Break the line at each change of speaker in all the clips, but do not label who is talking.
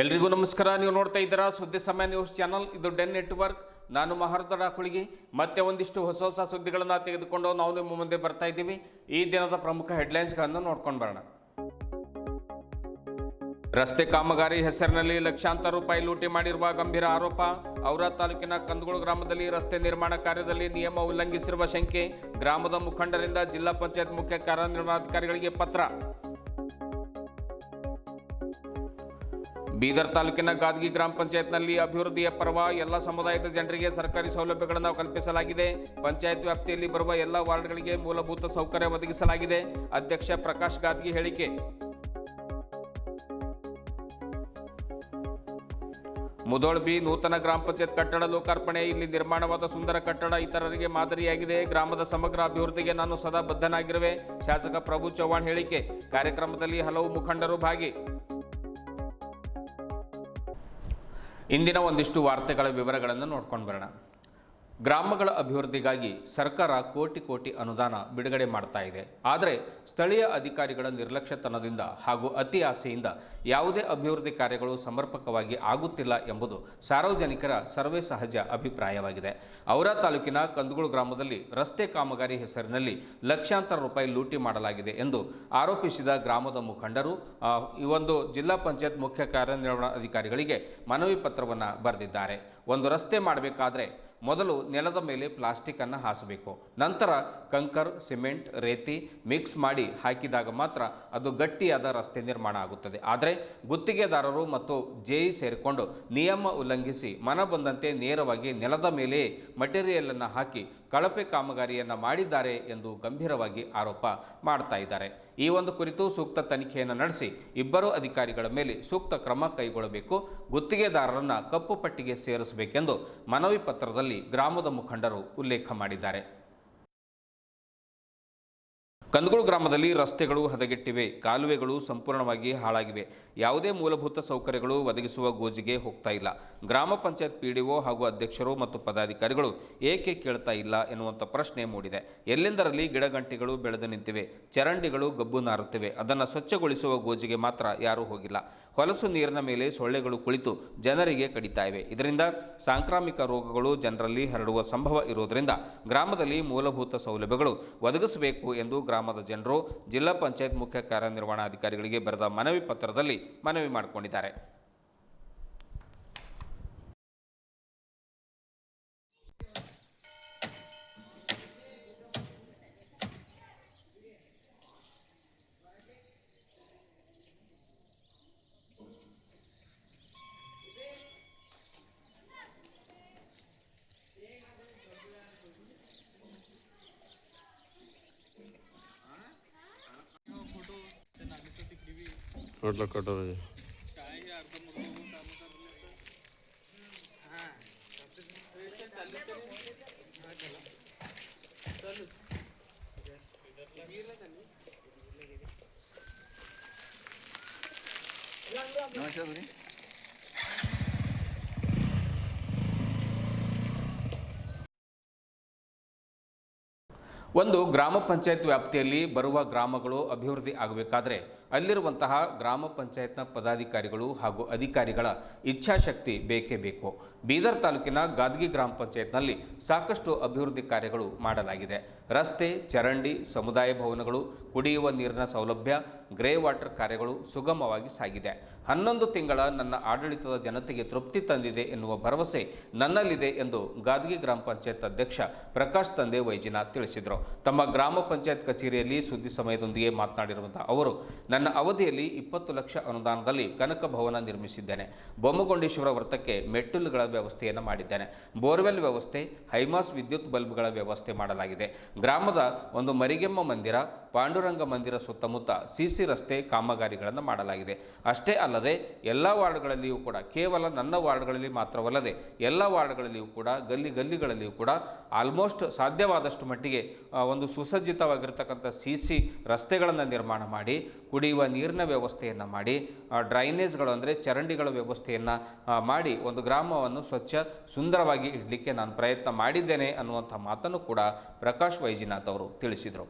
ಎಲ್ರಿಗೂ ನಮಸ್ಕಾರ. ನೀವು ನೋಡ್ತಾ ಇದ್ದೀರಾ ಸುದ್ದಿ ಸಮಯ ನ್ಯೂಸ್ ಚಾನಲ್. ಇದು ಡೆನ್ ನೆಟ್ವರ್ಕ್. ನಾನು ಮಹರ್ದಡ ಕುಳಿಗಿ. ಮತ್ತೆ ಒಂದಿಷ್ಟು ಹೊಸ ಸುದ್ದಿಗಳನ್ನು ತೆಗೆದುಕೊಂಡು ನಾವು ನಿಮ್ಮ ಮುಂದೆ ಬರ್ತಾ ಇದ್ದೀವಿ. ಈ ದಿನದ ಪ್ರಮುಖ ಹೆಡ್ಲೈನ್ಸ್ಗಳನ್ನು ನೋಡ್ಕೊಂಡು ಬರೋಣ. ರಸ್ತೆ ಕಾಮಗಾರಿ ಹೆಸರಿನಲ್ಲಿ ಲಕ್ಷಾಂತರ ರೂಪಾಯಿ ಲೂಟಿ ಮಾಡಿರುವ ಗಂಭೀರ ಆರೋಪ. ಔರಾ ತಾಲೂಕಿನ ಕಂದಗೋಳ ಗ್ರಾಮದಲ್ಲಿ ರಸ್ತೆ ನಿರ್ಮಾಣ ಕಾರ್ಯದಲ್ಲಿ ನಿಯಮ ಉಲ್ಲಂಘಿಸಿರುವ ಶಂಕೆ. ಗ್ರಾಮದ ಮುಖಂಡರಿಂದ ಜಿಲ್ಲಾ ಪಂಚಾಯತ್ ಮುಖ್ಯ ಕಾರ್ಯನಿರ್ವಹಣಾಧಿಕಾರಿಗಳಿಗೆ ಪತ್ರ. ಬೀದರ್ ತಾಲೂಕಿನ ಗಾದಗಿ ಗ್ರಾಮ ಪಂಚಾಯತ್ನಲ್ಲಿ ಅಭಿವೃದ್ಧಿಯ ಪರ್ವ. ಎಲ್ಲ ಸಮುದಾಯದ ಜನರಿಗೆ ಸರ್ಕಾರಿ ಸೌಲಭ್ಯಗಳನ್ನು ಕಲ್ಪಿಸಲಾಗಿದೆ. ಪಂಚಾಯತ್ ವ್ಯಾಪ್ತಿಯಲ್ಲಿ ಬರುವ ಎಲ್ಲ ವಾರ್ಡ್ಗಳಿಗೆ ಮೂಲಭೂತ ಸೌಕರ್ಯ ಒದಗಿಸಲಾಗಿದೆ. ಅಧ್ಯಕ್ಷ ಪ್ರಕಾಶ್ ಗಾದಗಿ ಹೇಳಿಕೆ. ಮುಧೋಳ್ ಬಿ ನೂತನ ಗ್ರಾಮ ಪಂಚಾಯತ್ ಕಟ್ಟಡ ಲೋಕಾರ್ಪಣೆ. ಇಲ್ಲಿ ನಿರ್ಮಾಣವಾದ ಸುಂದರ ಕಟ್ಟಡ ಇತರರಿಗೆ ಮಾದರಿಯಾಗಿದೆ. ಗ್ರಾಮದ ಸಮಗ್ರ ಅಭಿವೃದ್ಧಿಗೆ ನಾನು ಸದಾ ಬದ್ಧನಾಗಿರುವೆ. ಶಾಸಕ ಪ್ರಭು ಚವ್ಹಾಣ್ ಹೇಳಿಕೆ. ಕಾರ್ಯಕ್ರಮದಲ್ಲಿ ಹಲವು ಮುಖಂಡರು ಭಾಗಿ. ಇಂದಿನ ಒಂದಿಷ್ಟು ವಾರ್ತೆಗಳ ವಿವರಗಳನ್ನು ನೋಡ್ಕೊಂಡು ಬರೋಣ. ಗ್ರಾಮಗಳ ಅಭಿವೃದ್ಧಿಗಾಗಿ ಸರ್ಕಾರ ಕೋಟಿ ಅನುದಾನ ಬಿಡುಗಡೆ ಮಾಡ್ತಾ ಇದೆ. ಆದರೆ ಸ್ಥಳೀಯ ಅಧಿಕಾರಿಗಳ ನಿರ್ಲಕ್ಷ್ಯತನದಿಂದ ಹಾಗೂ ಅತಿ ಆಸೆಯಿಂದ ಯಾವುದೇ ಅಭಿವೃದ್ಧಿ ಕಾರ್ಯಗಳು ಸಮರ್ಪಕವಾಗಿ ಆಗುತ್ತಿಲ್ಲ ಎಂಬುದು ಸಾರ್ವಜನಿಕರ ಸರ್ವೇ ಸಹಜ ಅಭಿಪ್ರಾಯವಾಗಿದೆ. ಔರಾ ತಾಲೂಕಿನ ಕಂದಗೋಳ ಗ್ರಾಮದಲ್ಲಿ ರಸ್ತೆ ಕಾಮಗಾರಿ ಹೆಸರಿನಲ್ಲಿ ಲಕ್ಷಾಂತರ ರೂಪಾಯಿ ಲೂಟಿ ಮಾಡಲಾಗಿದೆ ಎಂದು ಆರೋಪಿಸಿದ ಗ್ರಾಮದ ಮುಖಂಡರು ಈ ಒಂದು ಜಿಲ್ಲಾ ಪಂಚಾಯತ್ ಮುಖ್ಯ ಕಾರ್ಯನಿರ್ವಹಣಾಧಿಕಾರಿಗಳಿಗೆ ಮನವಿ ಪತ್ರವನ್ನು ಬರೆದಿದ್ದಾರೆ. ಒಂದು ರಸ್ತೆ ಮಾಡಬೇಕಾದ್ರೆ ಮೊದಲು ನೆಲದ ಮೇಲೆ ಪ್ಲಾಸ್ಟಿಕ್ ಅನ್ನು ಹಾಸಬೇಕು. ನಂತರ ಕಂಕರ್, ಸಿಮೆಂಟ್, ರೇತಿ ಮಿಕ್ಸ್ ಮಾಡಿ ಹಾಕಿದಾಗ ಮಾತ್ರ ಅದು ಗಟ್ಟಿಯಾದ ರಸ್ತೆ ನಿರ್ಮಾಣ ಆಗುತ್ತದೆ. ಆದರೆ ಗುತ್ತಿಗೆದಾರರು ಮತ್ತು ಜೆಇ ಸೇರಿಕೊಂಡು ನಿಯಮ ಉಲ್ಲಂಘಿಸಿ ಮನ ಬಂದಂತೆ ನೇರವಾಗಿ ನೆಲದ ಮೇಲೆ ಮಟೀರಿಯಲ್ ಅನ್ನು ಹಾಕಿ ಕಳಪೆ ಕಾಮಗಾರಿಯನ್ನು ಮಾಡಿದ್ದಾರೆ ಎಂದು ಗಂಭೀರವಾಗಿ ಆರೋಪ ಮಾಡ್ತಾ ಇದ್ದಾರೆ. ಈ ಒಂದು ಕುರಿತು ಸೂಕ್ತ ತನಿಖೆಯನ್ನು ನಡೆಸಿ ಇಬ್ಬರು ಅಧಿಕಾರಿಗಳ ಮೇಲೆ ಸೂಕ್ತ ಕ್ರಮ ಕೈಗೊಳ್ಳಬೇಕು. ಗುತ್ತಿಗೆದಾರರನ್ನು ಕಪ್ಪು ಪಟ್ಟಿಗೆ ಸೇರಿಸಬೇಕೆಂದು ಮನವಿ ಪತ್ರದಲ್ಲಿ ಗ್ರಾಮದ ಮುಖಂಡರು ಉಲ್ಲೇಖ ಮಾಡಿದ್ದಾರೆ. ಕಂದಗೋಳ ಗ್ರಾಮದಲ್ಲಿ ರಸ್ತೆಗಳು ಹದಗೆಟ್ಟಿವೆ. ಕಾಲುವೆಗಳು ಸಂಪೂರ್ಣವಾಗಿ ಹಾಳಾಗಿವೆ. ಯಾವುದೇ ಮೂಲಭೂತ ಸೌಕರ್ಯಗಳು ಒದಗಿಸುವ ಗೋಜಿಗೆ ಹೋಗ್ತಾ ಇಲ್ಲ. ಗ್ರಾಮ ಪಂಚಾಯತ್ ಪಿಡಿಒ ಹಾಗೂ ಅಧ್ಯಕ್ಷರು ಮತ್ತು ಪದಾಧಿಕಾರಿಗಳು ಏಕೆ ಕೇಳ್ತಾ ಇಲ್ಲ ಎನ್ನುವಂಥ ಪ್ರಶ್ನೆ ಮೂಡಿದೆ. ಎಲ್ಲೆಂದರಲ್ಲಿ ಗಿಡಗಂಟಿಗಳು ಬೆಳೆದು ನಿಂತಿವೆ. ಚರಂಡಿಗಳು ಗಬ್ಬು ನಾರುತ್ತಿವೆ. ಅದನ್ನು ಸ್ವಚ್ಛಗೊಳಿಸುವ ಗೋಜಿಗೆ ಮಾತ್ರ ಯಾರೂ ಹೋಗಿಲ್ಲ. ಹೊಲಸು ನೀರಿನ ಮೇಲೆ ಸೊಳ್ಳೆಗಳು ಕುಳಿತು ಜನರಿಗೆ ಕಡಿತಾ ಇವೆ. ಇದರಿಂದ ಸಾಂಕ್ರಾಮಿಕ ರೋಗಗಳು ಜನರಲ್ಲಿ ಹರಡುವ ಸಂಭವ ಇರುವುದರಿಂದ ಗ್ರಾಮದಲ್ಲಿ ಮೂಲಭೂತ ಸೌಲಭ್ಯಗಳು ಒದಗಿಸಬೇಕು ಎಂದು ಗ್ರಾಮದ ಜನರು ಜಿಲ್ಲಾ ಪಂಚಾಯತ್ ಮುಖ್ಯ ಕಾರ್ಯನಿರ್ವಹಣಾಧಿಕಾರಿಗಳಿಗೆ ಬರೆದ ಮನವಿ ಪತ್ರದಲ್ಲಿ ಮನವಿ ಮಾಡಿಕೊಂಡಿದ್ದಾರೆ.
कटोर
ಒಂದು ಗ್ರಾಮ ಪಂಚಾಯತ್ ವ್ಯಾಪ್ತಿಯಲ್ಲಿ ಬರುವ ಗ್ರಾಮಗಳು ಅಭಿವೃದ್ಧಿ ಆಗಬೇಕಾದ್ರೆ ಅಲ್ಲಿರುವಂತಹ ಗ್ರಾಮ ಪಂಚಾಯತ್ನ ಪದಾಧಿಕಾರಿಗಳು ಹಾಗೂ ಅಧಿಕಾರಿಗಳ ಇಚ್ಛಾಶಕ್ತಿ ಬೇಕೇ ಬೇಕು. ಬೀದರ್ ತಾಲೂಕಿನ ಗಾದಗಿ ಗ್ರಾಮ ಪಂಚಾಯತ್ನಲ್ಲಿ ಸಾಕಷ್ಟು ಅಭಿವೃದ್ಧಿ ಕಾರ್ಯಗಳು ಮಾಡಲಾಗಿದೆ. ರಸ್ತೆ, ಚರಂಡಿ, ಸಮುದಾಯ ಭವನಗಳು, ಕುಡಿಯುವ ನೀರಿನ ಸೌಲಭ್ಯ, ಗ್ರೇ ವಾಟರ್ ಕಾರ್ಯಗಳು ಸುಗಮವಾಗಿ ಸಾಗಿದೆ. 11 ತಿಂಗಳ ನನ್ನ ಆಡಳಿತದ ಜನತೆಗೆ ತೃಪ್ತಿ ತಂದಿದೆ ಎನ್ನುವ ಭರವಸೆ ನನ್ನಲ್ಲಿದೆ ಎಂದು ಗಾದಗಿ ಗ್ರಾಮ ಪಂಚಾಯತ್ ಅಧ್ಯಕ್ಷ ಪ್ರಕಾಶ್ ತಂದೆ ವೈಜಿನಾಥ್ ತಿಳಿಸಿದರು. ತಮ್ಮ ಗ್ರಾಮ ಪಂಚಾಯತ್ ಕಚೇರಿಯಲ್ಲಿ ಸುದ್ದಿ ಸಮಯದೊಂದಿಗೆ ಮಾತನಾಡಿರುವಂತಹ ಅವರು, ನನ್ನ ಅವಧಿಯಲ್ಲಿ 20 ಲಕ್ಷ ಅನುದಾನದಲ್ಲಿ ಕನಕ ಭವನ ನಿರ್ಮಿಸಿದ್ದೇನೆ. ಬೊಮ್ಮಗೊಂಡೇಶ್ವರ ವೃತ್ತಕ್ಕೆ ಮೆಟ್ಟಿಲುಗಳ ವ್ಯವಸ್ಥೆಯನ್ನು ಮಾಡಿದ್ದೇನೆ. ಬೋರ್ವೆಲ್ ವ್ಯವಸ್ಥೆ, ಹೈಮಾಸ್ ವಿದ್ಯುತ್ ಬಲ್ಬ್ಗಳ ವ್ಯವಸ್ಥೆ ಮಾಡಲಾಗಿದೆ. ಗ್ರಾಮದ ಒಂದು ಮರಿಗೆಮ್ಮ ಮಂದಿರ, ಪಾಂಡುರಂಗ ಮಂದಿರ ಸುತ್ತಮುತ್ತ ಸಿಸಿ ರಸ್ತೆ ಕಾಮಗಾರಿಗಳನ್ನು ಮಾಡಲಾಗಿದೆ. ಅಷ್ಟೇ ಅಲ್ಲದೆ ಎಲ್ಲ ವಾರ್ಡ್ಗಳಲ್ಲಿಯೂ ಕೂಡ, ಕೇವಲ ನನ್ನ ವಾರ್ಡ್ಗಳಲ್ಲಿ ಮಾತ್ರವಲ್ಲದೆ ಎಲ್ಲ ವಾರ್ಡ್ಗಳಲ್ಲಿಯೂ ಕೂಡ, ಗಲ್ಲಿಗಳಲ್ಲಿಯೂ ಕೂಡ ಆಲ್ಮೋಸ್ಟ್ ಸಾಧ್ಯವಾದಷ್ಟು ಮಟ್ಟಿಗೆ ಒಂದು ಸುಸಜ್ಜಿತವಾಗಿರ್ತಕ್ಕಂಥ ಸಿಸಿ ರಸ್ತೆಗಳನ್ನು ನಿರ್ಮಾಣ ಮಾಡಿ, ಕುಡಿಯುವ ನೀರಿನ ವ್ಯವಸ್ಥೆಯನ್ನು ಮಾಡಿ, ಡ್ರೈನೇಜ್ಗಳು ಅಂದರೆ ಚರಂಡಿಗಳ ವ್ಯವಸ್ಥೆಯನ್ನು ಮಾಡಿ ಒಂದು ಗ್ರಾಮವನ್ನು ಸ್ವಚ್ಛ ಸುಂದರವಾಗಿ ಇಡಲಿಕ್ಕೆ ನಾನು ಪ್ರಯತ್ನ ಮಾಡಿದ್ದೇನೆ ಅನ್ನುವಂಥ ಮಾತನ್ನು ಕೂಡ ಪ್ರಕಾಶ್ ವೈಜಿನಾಥ್ ಅವರು ತಿಳಿಸಿದರು.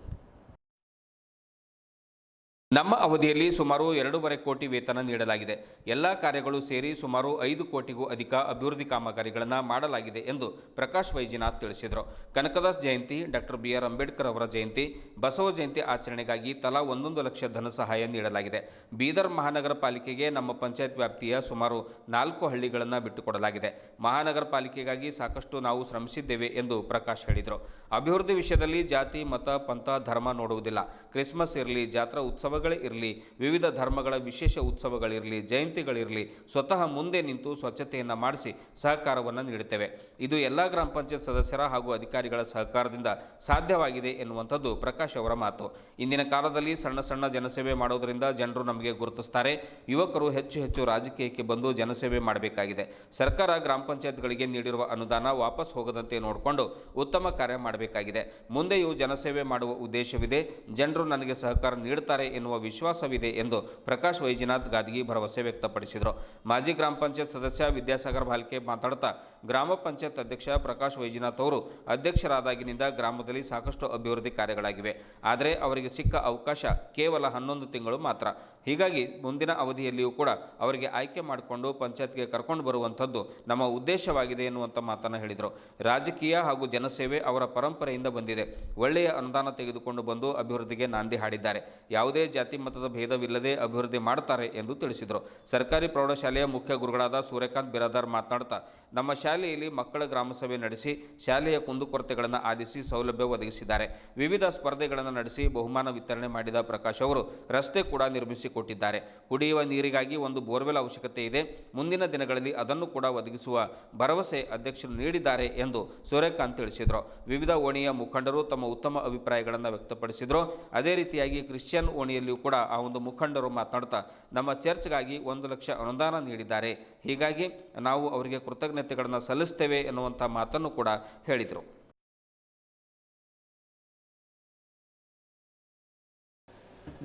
ನಮ್ಮ ಅವಧಿಯಲ್ಲಿ ಸುಮಾರು 2.5 ಕೋಟಿ ವೇತನ ನೀಡಲಾಗಿದೆ. ಎಲ್ಲ ಕಾರ್ಯಗಳು ಸೇರಿ ಸುಮಾರು 5 ಕೋಟಿಗೂ ಅಧಿಕ ಅಭಿವೃದ್ಧಿ ಕಾಮಗಾರಿಗಳನ್ನು ಮಾಡಲಾಗಿದೆ ಎಂದು ಪ್ರಕಾಶ್ ವೈಜನಾಥ್ ತಿಳಿಸಿದರು. ಕನಕದಾಸ್ ಜಯಂತಿ, ಡಾಕ್ಟರ್ ಬಿ.ಆರ್. ಅಂಬೇಡ್ಕರ್ ಅವರ ಜಯಂತಿ, ಬಸವ ಜಯಂತಿ ಆಚರಣೆಗಾಗಿ ತಲಾ 1 ಲಕ್ಷ ಧನ ಸಹಾಯ ನೀಡಲಾಗಿದೆ. ಬೀದರ್ ಮಹಾನಗರ ಪಾಲಿಕೆಗೆ ನಮ್ಮ ಪಂಚಾಯತ್ ವ್ಯಾಪ್ತಿಯ ಸುಮಾರು 4 ಹಳ್ಳಿಗಳನ್ನು ಬಿಟ್ಟುಕೊಡಲಾಗಿದೆ. ಮಹಾನಗರ ಪಾಲಿಕೆಗಾಗಿ ಸಾಕಷ್ಟು ನಾವು ಶ್ರಮಿಸಿದ್ದೇವೆ ಎಂದು ಪ್ರಕಾಶ್ ಹೇಳಿದರು. ಅಭಿವೃದ್ಧಿ ವಿಷಯದಲ್ಲಿ ಜಾತಿ, ಮತ, ಪಂಥ, ಧರ್ಮ ನೋಡುವುದಿಲ್ಲ. ಕ್ರಿಸ್ಮಸ್ ಇರಲಿ, ಜಾತ್ರಾ ಉತ್ಸವಗಳೇ ಇರಲಿ, ವಿವಿಧ ಧರ್ಮಗಳ ವಿಶೇಷ ಉತ್ಸವಗಳಿರಲಿ, ಜಯಂತಿಗಳಿರಲಿ, ಸ್ವತಃ ಮುಂದೆ ನಿಂತು ಸ್ವಚ್ಛತೆಯನ್ನು ಮಾಡಿಸಿ ಸಹಕಾರವನ್ನು ನೀಡುತ್ತೇವೆ. ಇದು ಎಲ್ಲ ಗ್ರಾಮ ಪಂಚಾಯತ್ ಸದಸ್ಯರ ಹಾಗೂ ಅಧಿಕಾರಿಗಳ ಸಹಕಾರದಿಂದ ಸಾಧ್ಯವಾಗಿದೆ ಎನ್ನುವಂಥದ್ದು ಪ್ರಕಾಶ್ ಅವರ ಮಾತು. ಇಂದಿನ ಕಾಲದಲ್ಲಿ ಸಣ್ಣ ಸಣ್ಣ ಜನಸೇವೆ ಮಾಡೋದರಿಂದ ಜನರು ನಮಗೆ ಗುರುತಿಸ್ತಾರೆ. ಯುವಕರು ಹೆಚ್ಚು ಹೆಚ್ಚು ರಾಜಕೀಯಕ್ಕೆ ಬಂದು ಜನಸೇವೆ ಮಾಡಬೇಕಾಗಿದೆ. ಸರ್ಕಾರ ಗ್ರಾಮ ಪಂಚಾಯತ್ಗಳಿಗೆ ನೀಡಿರುವ ಅನುದಾನ ವಾಪಸ್ ಹೋಗದಂತೆ ನೋಡಿಕೊಂಡು ಉತ್ತಮ ಕಾರ್ಯ ಮಾಡಬೇಕಾಗಿದೆ. ಮುಂದೆಯೂ ಜನಸೇವೆ ಮಾಡುವ ಉದ್ದೇಶವಿದೆ. ಜನರು ನನಗೆ ಸಹಕಾರ ನೀಡುತ್ತಾರೆ ಎನ್ನುವ ವಿಶ್ವಾಸವಿದೆ ಎಂದು ಪ್ರಕಾಶ್ ವೈಜನಾಥ್ ಗಾದಗಿ ಭರವಸೆ ವ್ಯಕ್ತಪಡಿಸಿದರು. ಮಾಜಿ ಗ್ರಾಮ ಪಂಚಾಯತ್ ಸದಸ್ಯ ವಿದ್ಯಾಸಾಗರ್ ಭಾಲ್ಕೆ ಮಾತನಾಡುತ್ತಾ, ಗ್ರಾಮ ಪಂಚಾಯತ್ ಅಧ್ಯಕ್ಷ ಪ್ರಕಾಶ್ ವೈಜನಾಥ್ ಅವರು ಅಧ್ಯಕ್ಷರಾದಾಗಿನಿಂದ ಗ್ರಾಮದಲ್ಲಿ ಸಾಕಷ್ಟು ಅಭಿವೃದ್ಧಿ ಕಾರ್ಯಗಳಾಗಿವೆ. ಆದರೆ ಅವರಿಗೆ ಸಿಕ್ಕ ಅವಕಾಶ ಕೇವಲ 11 ತಿಂಗಳು ಮಾತ್ರ. ಹೀಗಾಗಿ ಮುಂದಿನ ಅವಧಿಯಲ್ಲಿಯೂ ಕೂಡ ಅವರಿಗೆ ಆಯ್ಕೆ ಮಾಡಿಕೊಂಡು ಪಂಚಾಯತ್ಗೆ ಕರ್ಕೊಂಡು ಬರುವಂಥದ್ದು ನಮ್ಮ ಉದ್ದೇಶವಾಗಿದೆ ಎನ್ನುವಂಥ ಮಾತನ್ನು ಹೇಳಿದರು. ರಾಜಕೀಯ ಹಾಗೂ ಜನಸೇವೆ ಅವರ ಪರಂಪರೆಯಿಂದ ಬಂದಿದೆ. ಒಳ್ಳೆಯ ಅನುದಾನ ತೆಗೆದುಕೊಂಡು ಬಂದು ಅಭಿವೃದ್ಧಿಗೆ ನಾಂದಿ ಹಾಡಿದ್ದಾರೆ. ಯಾವುದೇ ಜಾತಿ ಮತದ ಭೇದವಿಲ್ಲದೆ ಅಭಿವೃದ್ಧಿ ಮಾಡುತ್ತಾರೆ ಎಂದು ತಿಳಿಸಿದರು. ಸರ್ಕಾರಿ ಪ್ರೌಢಶಾಲೆಯ ಮುಖ್ಯ ಗುರುಗಳಾದ ಸೂರ್ಯಕಾಂತ್ ಬಿರಾದಾರ್ ಮಾತನಾಡುತ್ತಾ, ನಮ್ಮ ಶಾಲೆಯಲ್ಲಿ ಮಕ್ಕಳ ಗ್ರಾಮಸಭೆ ನಡೆಸಿ ಶಾಲೆಯ ಕುಂದುಕೊರತೆಗಳನ್ನು ಆಲಿಸಿ ಸೌಲಭ್ಯ ಒದಗಿಸಿದ್ದಾರೆ. ವಿವಿಧ ಸ್ಪರ್ಧೆಗಳನ್ನು ನಡೆಸಿ ಬಹುಮಾನ ವಿತರಣೆ ಮಾಡಿದ ಪ್ರಕಾಶ್ ಅವರು ರಸ್ತೆ ಕೂಡ ನಿರ್ಮಿಸಿಕೊಟ್ಟಿದ್ದಾರೆ. ಕುಡಿಯುವ ನೀರಿಗಾಗಿ ಒಂದು ಬೋರ್ವೆಲ್ ಅವಶ್ಯಕತೆ ಇದೆ. ಮುಂದಿನ ದಿನಗಳಲ್ಲಿ ಅದನ್ನು ಕೂಡ ಒದಗಿಸುವ ಭರವಸೆ ಅಧ್ಯಕ್ಷರು ನೀಡಿದ್ದಾರೆ ಎಂದು ಸೂರ್ಯಕಾಂತ್ ತಿಳಿಸಿದರು. ವಿವಿಧ ಓಣಿಯ ಮುಖಂಡರು ತಮ್ಮ ಉತ್ತಮ ಅಭಿಪ್ರಾಯಗಳನ್ನು ವ್ಯಕ್ತಪಡಿಸಿದರು. ಅದೇ ರೀತಿಯಾಗಿ ಕ್ರಿಶ್ಚಿಯನ್ ಓಣಿಯಲ್ಲಿಯೂ ಕೂಡ ಆ ಒಂದು ಮುಖಂಡರು ಮಾತನಾಡ್ತಾ, ನಮ್ಮ ಚರ್ಚ್ಗಾಗಿ 1 ಲಕ್ಷ ಅನುದಾನ ನೀಡಿದ್ದಾರೆ. ಹೀಗಾಗಿ ನಾವು ಅವರಿಗೆ ಕೃತಜ್ಞತೆಗಳನ್ನು ಸಲ್ಲಿಸ್ತೇವೆ ಎನ್ನುವಂಥ ಮಾತನ್ನು ಕೂಡ ಹೇಳಿದರು.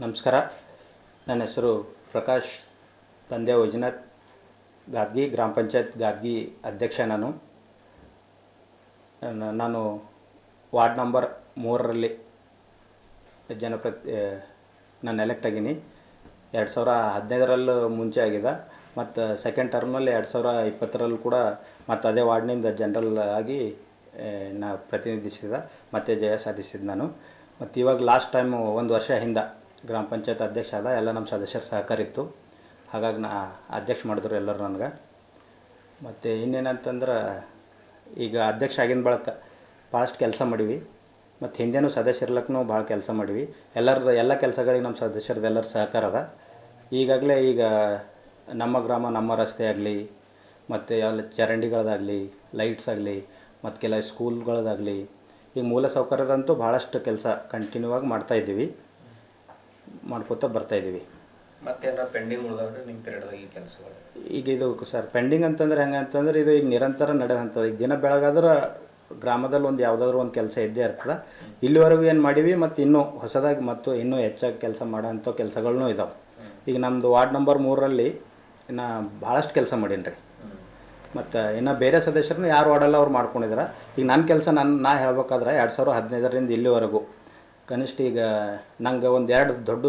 ನಮಸ್ಕಾರ. ನನ್ನ ಹೆಸರು ಪ್ರಕಾಶ್ ತಂದೆ ವೈಜನಾಥ್, ಗಾದಗಿ ಗ್ರಾಮ ಪಂಚಾಯತ್ ಗಾದಗಿ ಅಧ್ಯಕ್ಷ. ನಾನು ವಾರ್ಡ್ ನಂಬರ್ 3ರಲ್ಲಿ ನಾನು ಎಲೆಕ್ಟ್ ಆಗೀನಿ. 2015ರಲ್ಲೂ ಮುಂಚೆ ಆಗಿದೆ. ಮತ್ತು ಸೆಕೆಂಡ್ ಟರ್ಮ್ನಲ್ಲಿ 2020ರಲ್ಲೂ ಕೂಡ ಮತ್ತು ಅದೇ ವಾರ್ಡ್ನಿಂದ ಜನರಲ್ ಆಗಿ ನಾ ಪ್ರತಿನಿಧಿಸಿದ ಮತ್ತು ಜಯ ಸಾಧಿಸಿದ್ದು ನಾನು. ಮತ್ತು ಇವಾಗ ಲಾಸ್ಟ್ ಟೈಮು 1 ವರ್ಷ ಹಿಂದೆ ಗ್ರಾಮ ಪಂಚಾಯತ್ ಅಧ್ಯಕ್ಷ ಆದ. ಎಲ್ಲ ನಮ್ಮ ಸದಸ್ಯರ ಸಹಕಾರ ಇತ್ತು. ಹಾಗಾಗಿ ಅಧ್ಯಕ್ಷ ಮಾಡಿದ್ರು ಎಲ್ಲರೂ ನನಗೆ. ಮತ್ತು ಇನ್ನೇನಂತಂದ್ರೆ, ಈಗ ಅಧ್ಯಕ್ಷ ಆಗಿನ ಬಳಕ ಭಾಳಷ್ಟು ಕೆಲಸ ಮಾಡೀವಿ. ಮತ್ತು ಹಿಂದೇನೂ ಸದಸ್ಯರ್ಲಕ್ಕೂ ಭಾಳ ಕೆಲಸ ಮಾಡೀವಿ. ಎಲ್ಲ ಕೆಲಸಗಳಿಗೆ ನಮ್ಮ ಸದಸ್ಯರದ್ದು ಎಲ್ಲರ ಸಹಕಾರ ಅದ. ಈಗಾಗಲೇ ನಮ್ಮ ಗ್ರಾಮ, ನಮ್ಮ ರಸ್ತೆ ಆಗಲಿ, ಮತ್ತು ಎಲ್ಲ ಚರಂಡಿಗಳದಾಗಲಿ, ಲೈಟ್ಸ್ ಆಗಲಿ, ಮತ್ತು ಕೆಲವು ಸ್ಕೂಲ್ಗಳದಾಗಲಿ, ಈಗ ಮೂಲ ಸೌಕರ್ಯದಂತೂ ಭಾಳಷ್ಟು ಕೆಲಸ ಕಂಟಿನ್ಯೂ ಆಗಿ ಮಾಡ್ತಾಯಿದ್ದೀವಿ, ಮಾಡ್ಕೋತಾ ಬರ್ತಾಯಿದ್ದೀವಿ.
ಮತ್ತೇನಾರ ಪೆಂಡಿಂಗ್ ಉಳಿದವ್ರೆ ನಿಮ್ಮ ಪೀರಿಯಡ್ದಾಗ ಈ ಕೆಲಸಗಳು?
ಈಗ ಇದು ಸರ್ ಪೆಂಡಿಂಗ್ ಅಂತಂದ್ರೆ ಹೆಂಗೆ ಅಂತಂದ್ರೆ, ಇದು ಈಗ ನಿರಂತರ ನಡೆದಂಥದ್ದು. ಈಗ ದಿನ ಬೆಳಗಾದ್ರೆ ಗ್ರಾಮದಲ್ಲಿ ಒಂದು ಯಾವುದಾದ್ರೂ ಒಂದು ಕೆಲಸ ಇದ್ದೇ ಇರ್ತದೆ. ಇಲ್ಲಿವರೆಗೂ ಏನು ಮಾಡೀವಿ, ಮತ್ತು ಇನ್ನೂ ಹೊಸದಾಗಿ ಮತ್ತು ಇನ್ನೂ ಹೆಚ್ಚಾಗಿ ಕೆಲಸ ಮಾಡೋಂಥ ಕೆಲಸಗಳನ್ನೂ ಇದ್ದಾವೆ. ಈಗ ನಮ್ಮದು ವಾರ್ಡ್ ನಂಬರ್ 3ರಲ್ಲಿ ಇನ್ನು ಭಾಳಷ್ಟು ಕೆಲಸ ಮಾಡೀನಿ ರೀ. ಮತ್ತು ಇನ್ನು ಬೇರೆ ಸದಸ್ಯರನ್ನ ಯಾರು ವಾರ್ಡಲ್ಲ ಅವ್ರು ಮಾಡ್ಕೊಂಡಿದ್ದಾರೆ. ಈಗ ನನ್ನ ಕೆಲಸ ನಾ ಹೇಳ್ಬೇಕಾದ್ರೆ 2015ರಿಂದ ಇಲ್ಲಿವರೆಗೂ ಕನಿಷ್ಠ ಈಗ ನಂಗೆ ಒಂದು 2 ದೊಡ್ಡ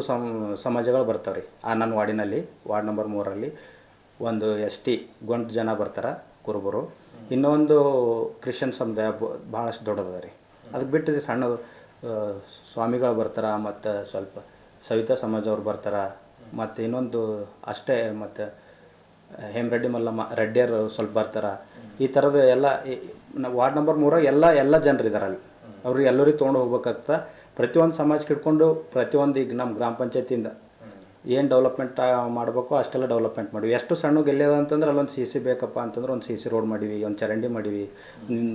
ಸಮಾಜಗಳು ಬರ್ತಾವೆ ರೀ ನನ್ನ ವಾರ್ಡಿನಲ್ಲಿ. ವಾರ್ಡ್ ನಂಬರ್ 3ರಲ್ಲಿ ಒಂದು ST ಗೊಂಟು ಜನ ಬರ್ತಾರೆ, ಕುರುಬರು. ಇನ್ನೊಂದು ಕ್ರಿಶ್ಚಿಯನ್ ಸಮುದಾಯ ಭಾಳಷ್ಟು ದೊಡ್ಡದ ರೀ. ಅದಕ್ಕೆ ಬಿಟ್ಟು ಸಣ್ಣದು ಸ್ವಾಮಿಗಳು ಬರ್ತಾರೆ, ಮತ್ತು ಸ್ವಲ್ಪ ಸವಿತಾ ಸಮಾಜವ್ರು ಬರ್ತಾರೆ, ಮತ್ತು ಇನ್ನೊಂದು ಅಷ್ಟೇ, ಮತ್ತು ಹೇಮರೆಡ್ಡಿ ಮಲ್ಲಮ್ಮ ರೆಡ್ಡಿಯರು ಸ್ವಲ್ಪ ಬರ್ತಾರೆ. ಈ ಥರದ ಎಲ್ಲ ವಾರ್ಡ್ ನಂಬರ್ 3 ಎಲ್ಲ ಜನರು ಇದ್ದಾರೆ ಅಲ್ಲಿ. ಅವ್ರಿಗೆ ಎಲ್ಲರಿಗೆ ತೊಗೊಂಡು ಹೋಗ್ಬೇಕಾಗ್ತದೆ. ಪ್ರತಿಯೊಂದು ಸಮಾಜಕ್ಕೆ ಇಟ್ಕೊಂಡು ಪ್ರತಿಯೊಂದು ಈಗ ನಮ್ಮ ಗ್ರಾಮ ಪಂಚಾಯತಿಯಿಂದ ಏನು ಡೆವಲಪ್ಮೆಂಟ್ ಮಾಡಬೇಕು ಅಷ್ಟೆಲ್ಲ ಡೆವಲಪ್ಮೆಂಟ್ ಮಾಡಿವಿ. ಎಷ್ಟು ಸಣ್ಣ ಗೆಲ್ಲದ ಅಂತಂದ್ರೆ ಅಲ್ಲೊಂದು CC ಬೇಕಪ್ಪ ಅಂತಂದ್ರೆ ಒಂದು CC ರೋಡ್ ಮಾಡೀವಿ, ಒಂದು ಚರಂಡಿ ಮಾಡೀವಿ,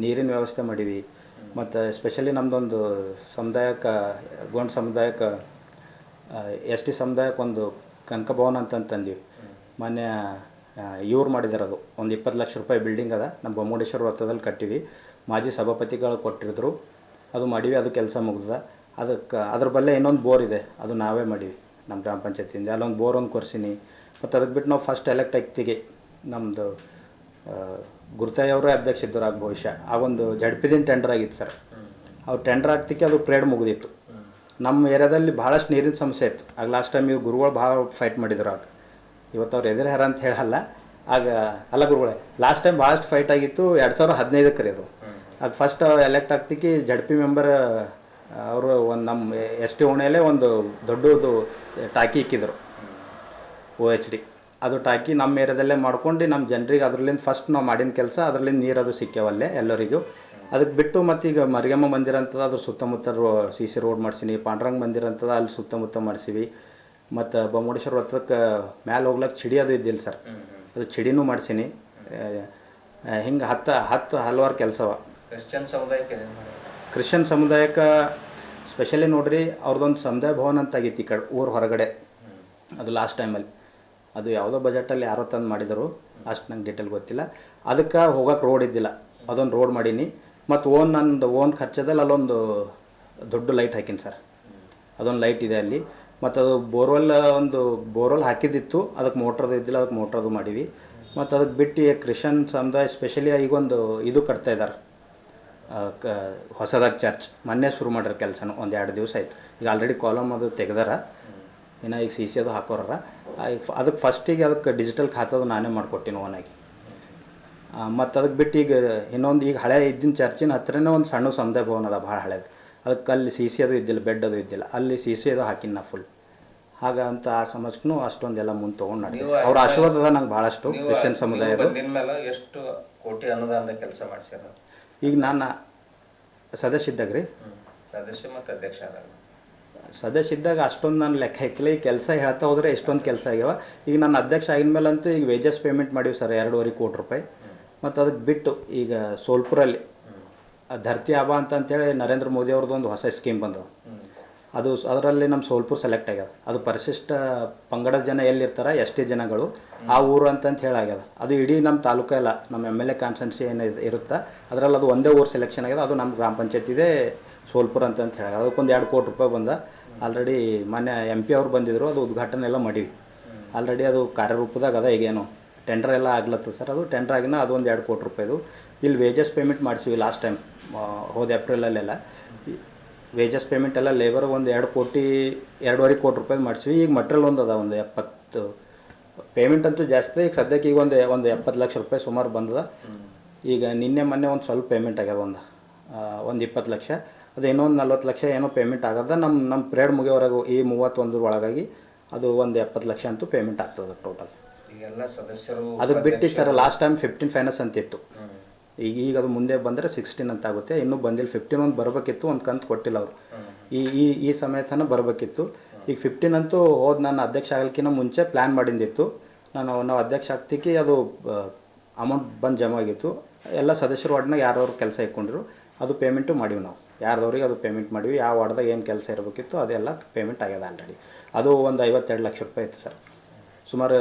ನೀರಿನ ವ್ಯವಸ್ಥೆ ಮಾಡೀವಿ. ಮತ್ತು ಎಸ್ಪೆಷಲಿ ನಮ್ಮದೊಂದು ಸಮುದಾಯಕ್ಕೆ, ಗೋಂಡ್ ಸಮುದಾಯಕ್ಕೆ, ST ಸಮುದಾಯಕ್ಕೆ ಒಂದು ಕನಕ ಭವನ ಅಂತಂದೀವಿ. ಮೊನ್ನೆ ಇವ್ರು ಮಾಡಿದ್ದಾರೆ. ಅದು ಒಂದು 20 ಲಕ್ಷ ರೂಪಾಯಿ ಬಿಲ್ಡಿಂಗ್ ಅದ. ನಮ್ಮ ಬೊಮ್ಮುಡೇಶ್ವರ ವೃತ್ತದಲ್ಲಿ ಕಟ್ಟಿವಿ. ಮಾಜಿ ಸಭಾಪತಿಗಳು ಕೊಟ್ಟಿದ್ರು, ಅದು ಮಾಡೀವಿ. ಅದು ಕೆಲಸ ಮುಗ್ದದ. ಅದ್ರ ಬಲ್ಲೇ ಇನ್ನೊಂದು ಬೋರ್ ಇದೆ, ಅದು ನಾವೇ ಮಾಡೀವಿ ನಮ್ಮ ಗ್ರಾಮ ಪಂಚಾಯತಿಯಿಂದ. ಅಲ್ಲೊಂದು ಬೋರ್ ಒಂದು ಕೊರ್ಸೀನಿ. ಮತ್ತು ಅದಕ್ಕೆ ಬಿಟ್ಟು ನಾವು ಫಸ್ಟ್ ಎಲೆಕ್ಟ್ ಆಗ್ತಿಗೆ ನಮ್ಮದು ಗುರುತಾಯವರೇ ಅಧ್ಯಕ್ಷ ಇದ್ದರು ಆಗ ಬಹುಶಃ. ಆಗೊಂದು ZPದಿನ ಟೆಂಡರ್ ಆಗಿತ್ತು ಸರ್. ಅವ್ರು ಟೆಂಡರ್ ಆಗ್ತಿಕ್ಕೆ ಅದು ಪ್ರೇಡ್ ಮುಗಿದಿತ್ತು. ನಮ್ಮ ಏರಿಯಾದಲ್ಲಿ ಭಾಳಷ್ಟು ನೀರಿನ ಸಮಸ್ಯೆ ಇತ್ತು. ಆಗ ಲಾಸ್ಟ್ ಟೈಮ್ ಇವು ಗುರುಗಳು ಭಾಳ ಫೈಟ್ ಮಾಡಿದ್ರು. ಆಗ ಇವತ್ತು ಅವ್ರು ಎದುರು ಯಾರ ಅಂತ ಹೇಳಲ್ಲ. ಆಗ ಅಲ್ಲ ಗುರುಗಳೇ, ಲಾಸ್ಟ್ ಟೈಮ್ ಭಾಳಷ್ಟು ಫೈಟ್ ಆಗಿತ್ತು 2015 ರೀ ಅದು. ಆಗ ಫಸ್ಟ್ ಎಲೆಕ್ಟ್ ಆಗ್ತಿಕ್ಕಿ ಜಡ್ ಪಿ ಮೆಂಬರ್ ಅವರು ಒಂದು ನಮ್ಮ ST ಓಣೆಯಲ್ಲೇ ಒಂದು ದೊಡ್ಡದು ಟಾಕಿ ಇಕ್ಕಿದ್ರು, OHD. ಅದು ಟಾಕಿ ನಮ್ಮ ಏರಿಯಾದಲ್ಲೇ ಮಾಡ್ಕೊಂಡು ನಮ್ಮ ಜನರಿಗೆ ಅದ್ರಲ್ಲಿಂದ ಫಸ್ಟ್ ನಾವು ಮಾಡಿನ ಕೆಲಸ, ಅದ್ರಲ್ಲಿಂದ ನೀರು ಅದು ಸಿಕ್ಕ್ಯಾವಲ್ಲೇ ಎಲ್ಲರಿಗೂ. ಅದಕ್ಕೆ ಬಿಟ್ಟು ಮತ್ತೀಗ ಮರಿಗಮ್ಮ ಮಂದಿರ ಅಂತದ, ಅದ್ರ ಸುತ್ತಮುತ್ತ CC ರೋಡ್ ಮಾಡ್ಸೀನಿ. ಪಾಂಡ್ರಂಗ ಮಂದಿರ ಅಂತದ, ಅಲ್ಲಿ ಸುತ್ತಮುತ್ತ ಮಾಡಿಸೀವಿ. ಮತ್ತು ಬೊಮ್ಮುಡೇಶ್ವರ ಹತ್ರಕ್ಕೆ ಮ್ಯಾಲೆ ಹೋಗ್ಲಕ್ಕೆ ಚಿಡಿ ಅದು ಇದ್ದಿಲ್ಲ ಸರ್, ಅದು ಚಿಡಿನೂ ಮಾಡ್ಸೀನಿ. ಹಿಂಗೆ ಹಲವಾರು ಕೆಲಸವ. ಕ್ರಿಶ್ಚಿಯನ್ ಸಮುದಾಯಕ್ಕೆ ಸ್ಪೆಷಲಿ ನೋಡ್ರಿ, ಅವ್ರದ್ದೊಂದು ಸಮುದಾಯ ಭವನ ಅಂತ ಆಗಿತ್ತು ಈ ಕಡೆ ಊರು ಹೊರಗಡೆ. ಅದು ಲಾಸ್ಟ್ ಟೈಮಲ್ಲಿ ಅದು ಯಾವುದೋ ಬಜೆಟಲ್ಲಿ ಯಾರೋ ತಂದು ಮಾಡಿದರು, ಅಷ್ಟು ನಂಗೆ ಡೀಟೇಲ್ ಗೊತ್ತಿಲ್ಲ. ಅದಕ್ಕೆ ಹೋಗೋಕೆ ರೋಡ್ ಇದ್ದಿಲ್ಲ, ಅದೊಂದು ರೋಡ್ ಮಾಡೀನಿ. ಮತ್ತು ನಂದು ಓನ್ ಖರ್ಚದಲ್ಲಿ ಅಲ್ಲೊಂದು ದೊಡ್ಡ ಲೈಟ್ ಹಾಕೀನಿ ಸರ್, ಅದೊಂದು ಲೈಟ್ ಇದೆ ಅಲ್ಲಿ. ಮತ್ತು ಅದು ಬೋರ್ವೆಲ್ ಹಾಕಿದ್ದಿತ್ತು, ಅದಕ್ಕೆ ಮೋಟ್ರದು ಇದ್ದಿಲ್ಲ, ಅದಕ್ಕೆ ಮೋಟ್ರದು ಮಾಡೀವಿ. ಮತ್ತು ಅದಕ್ಕೆ ಬಿಟ್ಟು ಕ್ರಿಶ್ಚಿಯನ್ ಸಮುದಾಯ ಸ್ಪೆಷಲಿ ಈಗೊಂದು ಇದು ಕಟ್ತಾ ಇದ್ದಾರೆ, ಹೊಸದಾಗಿ ಚರ್ಚ್ ಮೊನ್ನೆ ಶುರು ಮಾಡಿರೋ ಕೆಲಸನೂ ಒಂದು 2 ದಿವಸ ಆಯ್ತು. ಈಗ ಆಲ್ರೆಡಿ ಕಾಲಮ್ ಅದು ತೆಗ್ದಾರ, ಇನ್ನು ಈಗ CC ಅದು ಹಾಕೋರ. ಅದಕ್ಕೆ ಫಸ್ಟಿಗೆ ಅದಕ್ಕೆ ಡಿಜಿಟಲ್ ಖಾತದು ನಾನೇ ಮಾಡಿಕೊಟ್ಟಿನಿ ಓನಾಗಿ. ಮತ್ತು ಅದಕ್ಕೆ ಬಿಟ್ಟು ಈಗ ಇನ್ನೊಂದು ಈಗ ಹಳೆ ಇದ್ದಿನ ಚರ್ಚಿನ ಹತ್ರನೇ ಒಂದು ಸಣ್ಣ ಸಮುದಾಯ ಭವನ ಅದ, ಭಾಳ ಹಳೇದು. ಅದಕ್ಕೆ ಅಲ್ಲಿ CC ಅದು ಇದ್ದಿಲ್ಲ, ಬೆಡ್ ಅದು ಇದ್ದಿಲ್ಲ, ಅಲ್ಲಿ CC ಅದು ಹಾಕಿನಿ ನಾ ಫುಲ್. ಹಾಗಂತ ಆ ಸಮಾಜಕ್ಕೂ ಅಷ್ಟೊಂದೆಲ್ಲ ಮುಂದೆ ತೊಗೊಂಡು ನಡಿ. ಅವ್ರ ಆಶೀರ್ವಾದ ಅದ ನಂಗೆ ಭಾಳಷ್ಟು ಕ್ರಿಶ್ಚಿಯನ್ ಸಮುದಾಯದ.
ಎಷ್ಟು ಕೋಟಿ ಅನುದಾನದ ಕೆಲಸ ಮಾಡ್ಸ್ಯಾರ?
ಈಗ ನಾನು ಸದಸ್ಯ ಇದ್ದಾಗ ರೀ,
ಸದಸ್ಯ ಮತ್ತು ಅಧ್ಯಕ್ಷ ಆದಾಗ
ಸದಸ್ಯ ಇದ್ದಾಗ ಅಷ್ಟೊಂದು ನಾನು ಲೆಕ್ಕ ಹಾಕಿಲ್ಲ. ಈ ಕೆಲಸ ಹೇಳ್ತಾ ಹೋದರೆ ಎಷ್ಟೊಂದು ಕೆಲಸ ಆಗ್ಯಾವ. ಈಗ ನಾನು ಅಧ್ಯಕ್ಷ ಆಗಿದ್ಮೇಲೆ ಅಂತೂ ಈಗ ವೇಜಸ್ ಪೇಮೆಂಟ್ ಮಾಡೀವಿ ಸರ್, 2.5 ಕೋಟಿ ರೂಪಾಯಿ. ಮತ್ತು ಅದಕ್ಕೆ ಬಿಟ್ಟು ಈಗ ಸೋಲ್ಪುರಲ್ಲಿ ಧರ್ತಿ ಆಬಾ ಅಂತೇಳಿ ನರೇಂದ್ರ ಮೋದಿ ಅವ್ರದ್ದು ಒಂದು ಹೊಸ ಸ್ಕೀಮ್ ಬಂದವು. ಅದರಲ್ಲಿ ನಮ್ಮ ಸೋಲ್ಪುರ್ ಸೆಲೆಕ್ಟ್ ಆಗ್ಯದ. ಅದು ಪರಿಶಿಷ್ಟ ಪಂಗಡದ ಜನ ಎಲ್ಲಿರ್ತಾರೆ, ST ಜನಗಳು ಆ ಊರು ಅಂತಂತ ಹೇಳಾಗ್ಯದ. ಅದು ಇಡೀ ನಮ್ಮ ತಾಲೂಕು ಎಲ್ಲ ನಮ್ಮ MLA ಕಾನ್ಸ್ಟೆನ್ಸಿ ಏನು ಇರುತ್ತೆ ಅದರಲ್ಲಿ ಅದು ಒಂದೇ ಊರು ಸೆಲೆಕ್ಷನ್ ಆಗ್ಯದ. ಅದು ನಮ್ಮ ಗ್ರಾಮ ಪಂಚಾಯತಿದೆ ಸೋಲ್ಪುರ್ ಅಂತ ಹೇಳಿ. ಅದಕ್ಕೊಂದು 2 ಕೋಟಿ ರೂಪಾಯಿ ಬಂದ. ಆಲ್ರೆಡಿ ಮೊನ್ನೆ MP ಅವ್ರು ಬಂದಿದ್ದರು, ಅದು ಉದ್ಘಾಟನೆ ಎಲ್ಲ ಮಾಡೀವಿ. ಆಲ್ರೆಡಿ ಅದು ಕಾರ್ಯರೂಪದಾಗ ಅದ. ಈಗೇನು ಟೆಂಡರ್ ಎಲ್ಲ ಆಗ್ಲತ್ತದ ಸರ್, ಅದು ಟೆಂಡರ್ ಆಗಿನ ಅದೊಂದು 2 ಕೋಟಿ ರೂಪಾಯಿದು. ಇಲ್ಲಿ ವೇಜಸ್ ಪೇಮೆಂಟ್ ಮಾಡಿಸಿವಿ ಲಾಸ್ಟ್ ಟೈಮ್, ಹೋದ ಏಪ್ರಿಲಲ್ಲೆಲ್ಲ ವೇಜಸ್ ಪೇಮೆಂಟ್ ಎಲ್ಲ ಲೇಬರ್ ಒಂದು 2.5 ಕೋಟಿ ರೂಪಾಯಿ ಮಾಡಿಸಿವಿ. ಈಗ ಮಟ್ರಿಯಲ್ ಒಂದು ಅದ, ಒಂದು 70 ಪೇಮೆಂಟ್ ಅಂತೂ ಜಾಸ್ತಿ. ಈಗ ಸದ್ಯಕ್ಕೆ ಈಗ ಒಂದು 70 ಲಕ್ಷ ರೂಪಾಯಿ ಸುಮಾರು ಬಂದದ. ಈಗ ಮೊನ್ನೆ ಒಂದು ಸ್ವಲ್ಪ ಪೇಮೆಂಟ್ ಆಗ್ಯದ, ಒಂದು 20 ಲಕ್ಷ. ಅದು ಏನೋ ಒಂದು 40 ಲಕ್ಷ ಏನೋ ಪೇಮೆಂಟ್ ಆಗದ. ನಮ್ಮ ಪಿರಿಯಡ್ ಮುಗಿಯೋವರೆಗೂ ಈ 31 ಒಳಗಾಗಿ ಅದು ಒಂದು 70 ಲಕ್ಷ ಅಂತೂ ಪೇಮೆಂಟ್ ಆಗ್ತದೆ ಟೋಟಲ್.
ಈಗೆಲ್ಲ ಸದಸ್ಯರು
ಅದಕ್ಕೆ ಬಿಟ್ಟು ಸರ್ ಲಾಸ್ಟ್ ಟೈಮ್ 15 ಫೈನಾನ್ಸ್ ಅಂತಿತ್ತು. ಈಗ ಅದು ಮುಂದೆ ಬಂದರೆ 16 ಅಂತ ಆಗುತ್ತೆ. ಇನ್ನೂ ಬಂದಿಲ್ಲ. 15 ಒಂದು ಬರಬೇಕಿತ್ತು, ಒಂದು ಕಂತು ಕೊಟ್ಟಿಲ್ಲ ಅವರು. ಈ ಸಮೇತನ ಬರಬೇಕಿತ್ತು. ಈಗ 15 ಅಂತೂ ನಾನು ಅಧ್ಯಕ್ಷ ಆಗಲಿಕ್ಕಿಂತ ಮುಂಚೆ ಪ್ಲ್ಯಾನ್ ಮಾಡಿದ್ದಿತ್ತು. ನಾವು ಅಧ್ಯಕ್ಷ ಆಗ್ತಿಕ್ಕಿ ಅದು ಅಮೌಂಟ್ ಬಂದು ಜಮಾ ಆಗಿತ್ತು. ಎಲ್ಲ ಸದಸ್ಯರು ವಾರ್ಡ್ನಾಗ ಯಾರವ್ರು ಕೆಲಸ ಇಟ್ಕೊಂಡಿರು ಅದು ಪೇಮೆಂಟು ಮಾಡೀವಿ ನಾವು. ಯಾರ್ದವ್ರಿಗೆ ಅದು ಪೇಮೆಂಟ್ ಮಾಡೀವಿ. ಯಾವ ವಾರ್ಡ್ದಾಗ ಏನು ಕೆಲಸ ಇರಬೇಕಿತ್ತು ಅದೆಲ್ಲ ಪೇಮೆಂಟ್ ಆಗ್ಯದ ಆಲ್ರೆಡಿ. ಅದು ಒಂದು 52 ಲಕ್ಷ ರೂಪಾಯಿ ಇತ್ತು ಸರ್. ಸುಮಾರು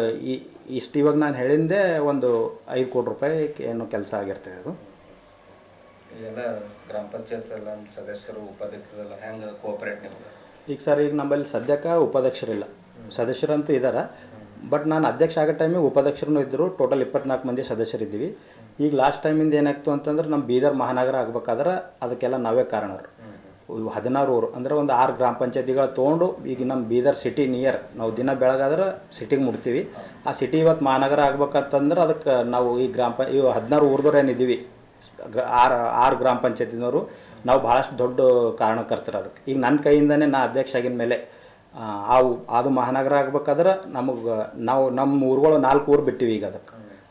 ಇಷ್ಟು ಇವಾಗ ನಾನು ಹೇಳಿದ್ದೆ ಒಂದು 5 ಕೋಟಿ ರೂಪಾಯಿ ಏನೋ ಕೆಲಸ ಆಗಿರ್ತದೆ. ಅದು
ಎಲ್ಲ ಗ್ರಾಮ ಪಂಚಾಯತ್ ಎಲ್ಲ ಸದಸ್ಯರು ಉಪಾಧ್ಯಕ್ಷರೆಲ್ಲ ಹೆಂಗೆ ಕೋಆಪರೇಟ್ ನಿಮ್ಗೆ?
ಈಗ ಸರ್ ಈಗ ನಮ್ಮಲ್ಲಿ ಸದ್ಯಕ್ಕೆ ಉಪಾಧ್ಯಕ್ಷರಿಲ್ಲ, ಸದಸ್ಯರಂತೂ ಇದ್ದಾರೆ. ಬಟ್ ನಾನು ಅಧ್ಯಕ್ಷ ಆಗೋ ಟೈಮಿಗೆ ಉಪಾಧ್ಯಕ್ಷರೂ ಇದ್ದರು. ಟೋಟಲ್ 24 ಮಂದಿ ಸದಸ್ಯರಿದ್ದೀವಿ. ಈಗ ಲಾಸ್ಟ್ ಟೈಮಿಂದ ಏನಾಗ್ತು ಅಂತಂದ್ರೆ ನಮ್ಮ ಬೀದರ್ ಮಹಾನಗರ ಆಗ್ಬೇಕಾದ್ರೆ ಅದಕ್ಕೆಲ್ಲ ನಾವೇ ಕಾರಣರು. 16 ಊರು ಅಂದರೆ ಒಂದು 6 ಗ್ರಾಮ ಪಂಚಾಯತಿಗಳು ತೊಗೊಂಡು ಈಗ ನಮ್ಮ ಬೀದರ್ ಸಿಟಿ ನಿಯರ್ ನಾವು ದಿನ ಬೆಳಗಾದ್ರೆ ಸಿಟಿಗೆ ಮುಟ್ತೀವಿ. ಆ ಸಿಟಿ ಇವತ್ತು ಮಹಾನಗರ ಆಗ್ಬೇಕಂತಂದ್ರೆ ಅದಕ್ಕೆ ನಾವು ಈ 16 ಊರ್ದವ್ರು ಏನಿದ್ದೀವಿ, 6 ಗ್ರಾಮ ಪಂಚಾಯತಿನವರು ನಾವು ಭಾಳಷ್ಟು ದೊಡ್ಡ ಕಾರಣಕರ್ತರು ಅದಕ್ಕೆ. ಈಗ ನನ್ನ ಕೈಯಿಂದನೇ ನಾ ಅಧ್ಯಕ್ಷ ಆಗಿನ ಮೇಲೆ ಅದು ಮಹಾನಗರ ಆಗ್ಬೇಕಾದ್ರೆ ನಾವು ನಮ್ಮ ಊರುಗಳು 4 ಊರು ಬಿಟ್ಟಿವಿ. ಈಗ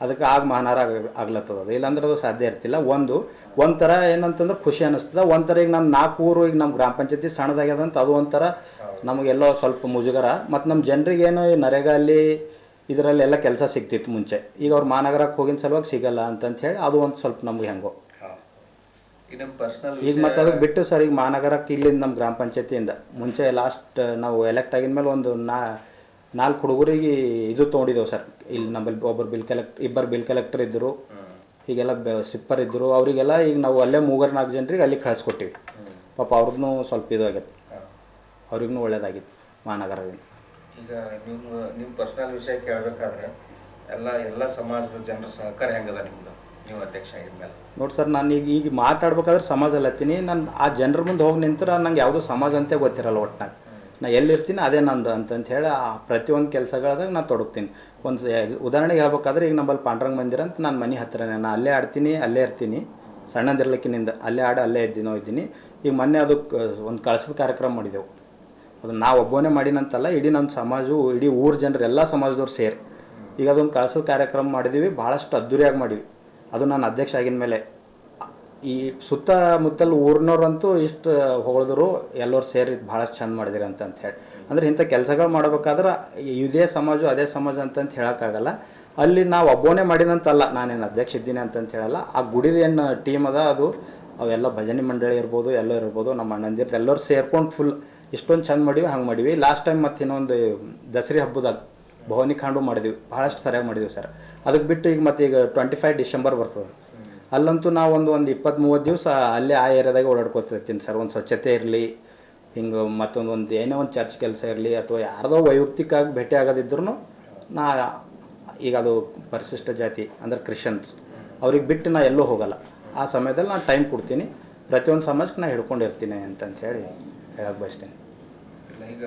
ಅದಕ್ಕೆ ಮಹಾನಗರ ಆಗ್ಲತ್ತದ. ಅದು ಇಲ್ಲಾಂದ್ರೆ ಅದು ಸಾಧ್ಯ ಇರ್ತಿಲ್ಲ. ಒಂಥರ ಏನಂತಂದ್ರೆ ಖುಷಿ ಅನ್ನಿಸ್ತದೆ. ಒಂಥರ ಈಗ ನಮ್ಮ 4 ಊರು ಈಗ ನಮ್ಮ ಗ್ರಾಮ ಪಂಚಾಯತಿ ಸಣ್ಣದಾಗ್ಯದಂತ ಅದು ಒಂಥರ ನಮಗೆಲ್ಲೋ ಸ್ವಲ್ಪ ಮುಜುಗರ. ಮತ್ತು ನಮ್ಮ ಜನರಿಗೇನು ಈ ನರೇಗಾ ಅಲ್ಲಿ ಇದರಲ್ಲೆಲ್ಲ ಕೆಲಸ ಸಿಗ್ತಿತ್ತು ಮುಂಚೆ. ಈಗ ಅವ್ರು ಮಹಾನಗರಕ್ಕೆ ಹೋಗಿನ ಸಲುವಾಗಿ ಸಿಗಲ್ಲ ಅಂತಂತ ಹೇಳಿ ಅದು ಒಂದು ಸ್ವಲ್ಪ ನಮ್ಗೆ ಹೆಂಗೋ ಈಗ ಮತ್ತು ಅದಕ್ಕೆ ಬಿಟ್ಟು ಸರ್ ಈಗ ಮಹಾನಗರಕ್ಕೆ ಇಲ್ಲಿಂದ ನಮ್ಮ ಗ್ರಾಮ ಪಂಚಾಯತಿಯಿಂದ ಮುಂಚೆ ಲಾಸ್ಟ್ ನಾವು ಎಲೆಕ್ಟ್ ಆಗಿದ್ಮೇಲೆ ಒಂದು 4 ಹುಡುಗರಿಗೆ ಇದು ತೊಗೊಂಡಿದ್ದೇವೆ ಸರ್. ಇಲ್ಲಿ ನಮ್ಮಲ್ಲಿ ಇಬ್ಬರು ಬಿಲ್ ಕಲೆಕ್ಟರ್ ಇದ್ದರು, ಹೀಗೆಲ್ಲ ಸಿಪ್ಪರ್ ಇದ್ದರು. ಅವರಿಗೆಲ್ಲ ಈಗ ನಾವು ಅಲ್ಲೇ 3-4 ಜನರಿಗೆ ಅಲ್ಲಿ ಕಳಿಸ್ಕೊಟ್ಟಿವಿ. ಪಾಪ ಅವ್ರದ್ದು ಸ್ವಲ್ಪ ಇದು ಆಗೈತೆ, ಅವ್ರಿಗೂ ಒಳ್ಳೇದಾಗಿತ್ತು ಮಹಾನಗರದಿಂದ.
ಈಗ ನಿಮ್ಮ ಪರ್ಸ್ನಲ್ ವಿಷಯ ಕೇಳಬೇಕಾದ್ರೆ ಎಲ್ಲ ಸಮಾಜದ ಜನರ ಸಹಕಾರ ಹೆಂಗದ ನಿಮ್ದು? ನೀವು ಅಧ್ಯಕ್ಷ ಆಗಿದ್ಮೇಲೆ?
ನೋಡಿ ಸರ್, ನಾನು ಈಗ ಮಾತಾಡ್ಬೇಕಾದ್ರೆ ಸಮಾಜಲ್ಲತ್ತೀನಿ. ನಾನು ಆ ಜನರ ಮುಂದೆ ಹೋಗಿ ನಿಂತರ ನಂಗೆ ಯಾವುದೋ ಸಮಾಜ ಅಂತ ಗೊತ್ತಿರಲ್ಲ ಒಟ್ನಾಗ. ನಾ ಎಲ್ಲಿರ್ತೀನಿ ಅದೇ ನಂದು ಅಂತಂತ ಹೇಳಿ ಆ ಪ್ರತಿಯೊಂದು ಕೆಲಸಗಳದಾಗ ನಾನು ತೊಡಗ್ತೀನಿ. ಒಂದು ಉದಾಹರಣೆಗೆ ಹೇಳ್ಬೇಕಾದ್ರೆ ಈಗ ನಮ್ಮಲ್ಲಿ ಪಾಂಡ್ರಂಗ ಮಂದಿರ ಅಂತ ನಾನು ಮನೆ ಹತ್ತಿರನೇ, ನಾನು ಅಲ್ಲೇ ಆಡ್ತೀನಿ, ಅಲ್ಲೇ ಇರ್ತೀನಿ. ಸಣ್ಣದಿರ್ಲಿಕ್ಕಿನಿಂದ ಅಲ್ಲೇ ಅಲ್ಲೇ ಇದ್ದೀನಿ. ಈಗ ಮೊನ್ನೆ ಅದಕ್ಕೆ ಒಂದು ಕಳಸದ ಕಾರ್ಯಕ್ರಮ ಮಾಡಿದೆವು. ಅದು ನಾವು ಒಬ್ಬನೇ ಮಾಡಿನಂತಲ್ಲ, ಇಡೀ ನಮ್ಮ ಸಮಾಜವು, ಇಡೀ ಊರ ಜನರು, ಎಲ್ಲ ಸಮಾಜದವ್ರು ಸೇರಿ ಈಗ ಅದೊಂದು ಕಳಸದ ಕಾರ್ಯಕ್ರಮ ಮಾಡಿದ್ದೀವಿ. ಭಾಳಷ್ಟು ಅದ್ದೂರಿಯಾಗಿ ಮಾಡೀವಿ. ಅದು ನಾನು ಅಧ್ಯಕ್ಷ ಆಗಿನ ಮೇಲೆ. ಈ ಸುತ್ತಮುತ್ತಲು ಊರಿನವ್ರಂತೂ ಇಷ್ಟು ಹೊಗಳಿದ್ರು, ಎಲ್ಲರೂ ಸೇರಿ ಭಾಳಷ್ಟು ಚಂದ ಮಾಡಿದಿರಿ ಅಂತ ಹೇಳಿ. ಅಂದರೆ ಇಂಥ ಕೆಲಸಗಳು ಮಾಡ್ಬೇಕಾದ್ರೆ ಇದೇ ಸಮಾಜ ಅದೇ ಸಮಾಜ ಅಂತಂತ ಹೇಳೋಕ್ಕಾಗಲ್ಲ. ಅಲ್ಲಿ ನಾವು ಒಬ್ಬನೇ ಮಾಡಿದಂತಲ್ಲ, ನಾನೇನು ಅಧ್ಯಕ್ಷ ಇದ್ದೀನಿ ಅಂತಂತ ಹೇಳಲ್ಲ. ಆ ಗುಡಿದ ಏನು ಟೀಮ್ ಅದ, ಅದು ಅವೆಲ್ಲ ಭಜನೆ ಮಂಡಳಿ ಇರ್ಬೋದು, ಎಲ್ಲ ಇರ್ಬೋದು, ನಮ್ಮ ಅಣ್ಣಂದಿರ್ದು ಎಲ್ಲರೂ ಸೇರ್ಕೊಂಡು ಫುಲ್ ಇಷ್ಟೊಂದು ಚಂದ ಮಾಡೀವಿ. ಹಂಗೆ ಮಾಡೀವಿ. ಲಾಸ್ಟ್ ಟೈಮ್ ಮತ್ತು ಇನ್ನೊಂದು ದಸರಾ ಹಬ್ಬದಾಗ ಭವಾನಿ ಕಾಂಡು ಮಾಡಿದ್ವಿ. ಭಾಳಷ್ಟು ಸರಿಯಾಗಿ ಮಾಡಿದ್ವಿ ಸರ್. ಅದಕ್ಕೆ ಬಿಟ್ಟು ಈಗ 25 ಡಿಸೆಂಬರ್ ಬರ್ತದೆ. ಅಲ್ಲಂತೂ ನಾವು ಒಂದು 20-30 ದಿವಸ ಅಲ್ಲೇ ಆ ಏರಿಯಾದಾಗ ಓಡಾಡ್ಕೊತಿರ್ತೀನಿ ಸರ್. ಒಂದು ಸ್ವಚ್ಛತೆ ಇರಲಿ, ಹಿಂಗೆ ಮತ್ತೊಂದು ಏನೇ ಒಂದು ಚರ್ಚ್ ಕೆಲಸ ಇರಲಿ, ಅಥವಾ ಯಾರ್ದೋ ವೈಯಕ್ತಿಕವಾಗಿ ಭೇಟಿ ಆಗೋದಿದ್ರು ನಾ ಈಗ ಅದು ಪರಿಶಿಷ್ಟ ಜಾತಿ ಅಂದರೆ ಕ್ರಿಶ್ಚಿಯನ್ಸ್ ಅವ್ರಿಗೆ ಬಿಟ್ಟು ನಾ ಎಲ್ಲೂ ಹೋಗಲ್ಲ. ಆ ಸಮಯದಲ್ಲಿ ನಾನು ಟೈಮ್ ಕೊಡ್ತೀನಿ. ಪ್ರತಿಯೊಂದು ಸಮಾಜಕ್ಕೆ ನಾನು ಹಿಡ್ಕೊಂಡಿರ್ತೀನಿ ಅಂತಂತ ಹೇಳಿ ಹೇಳಕ್ಕೆ ಬಯಸ್ತೀನಿ.
ಇಲ್ಲ, ಈಗ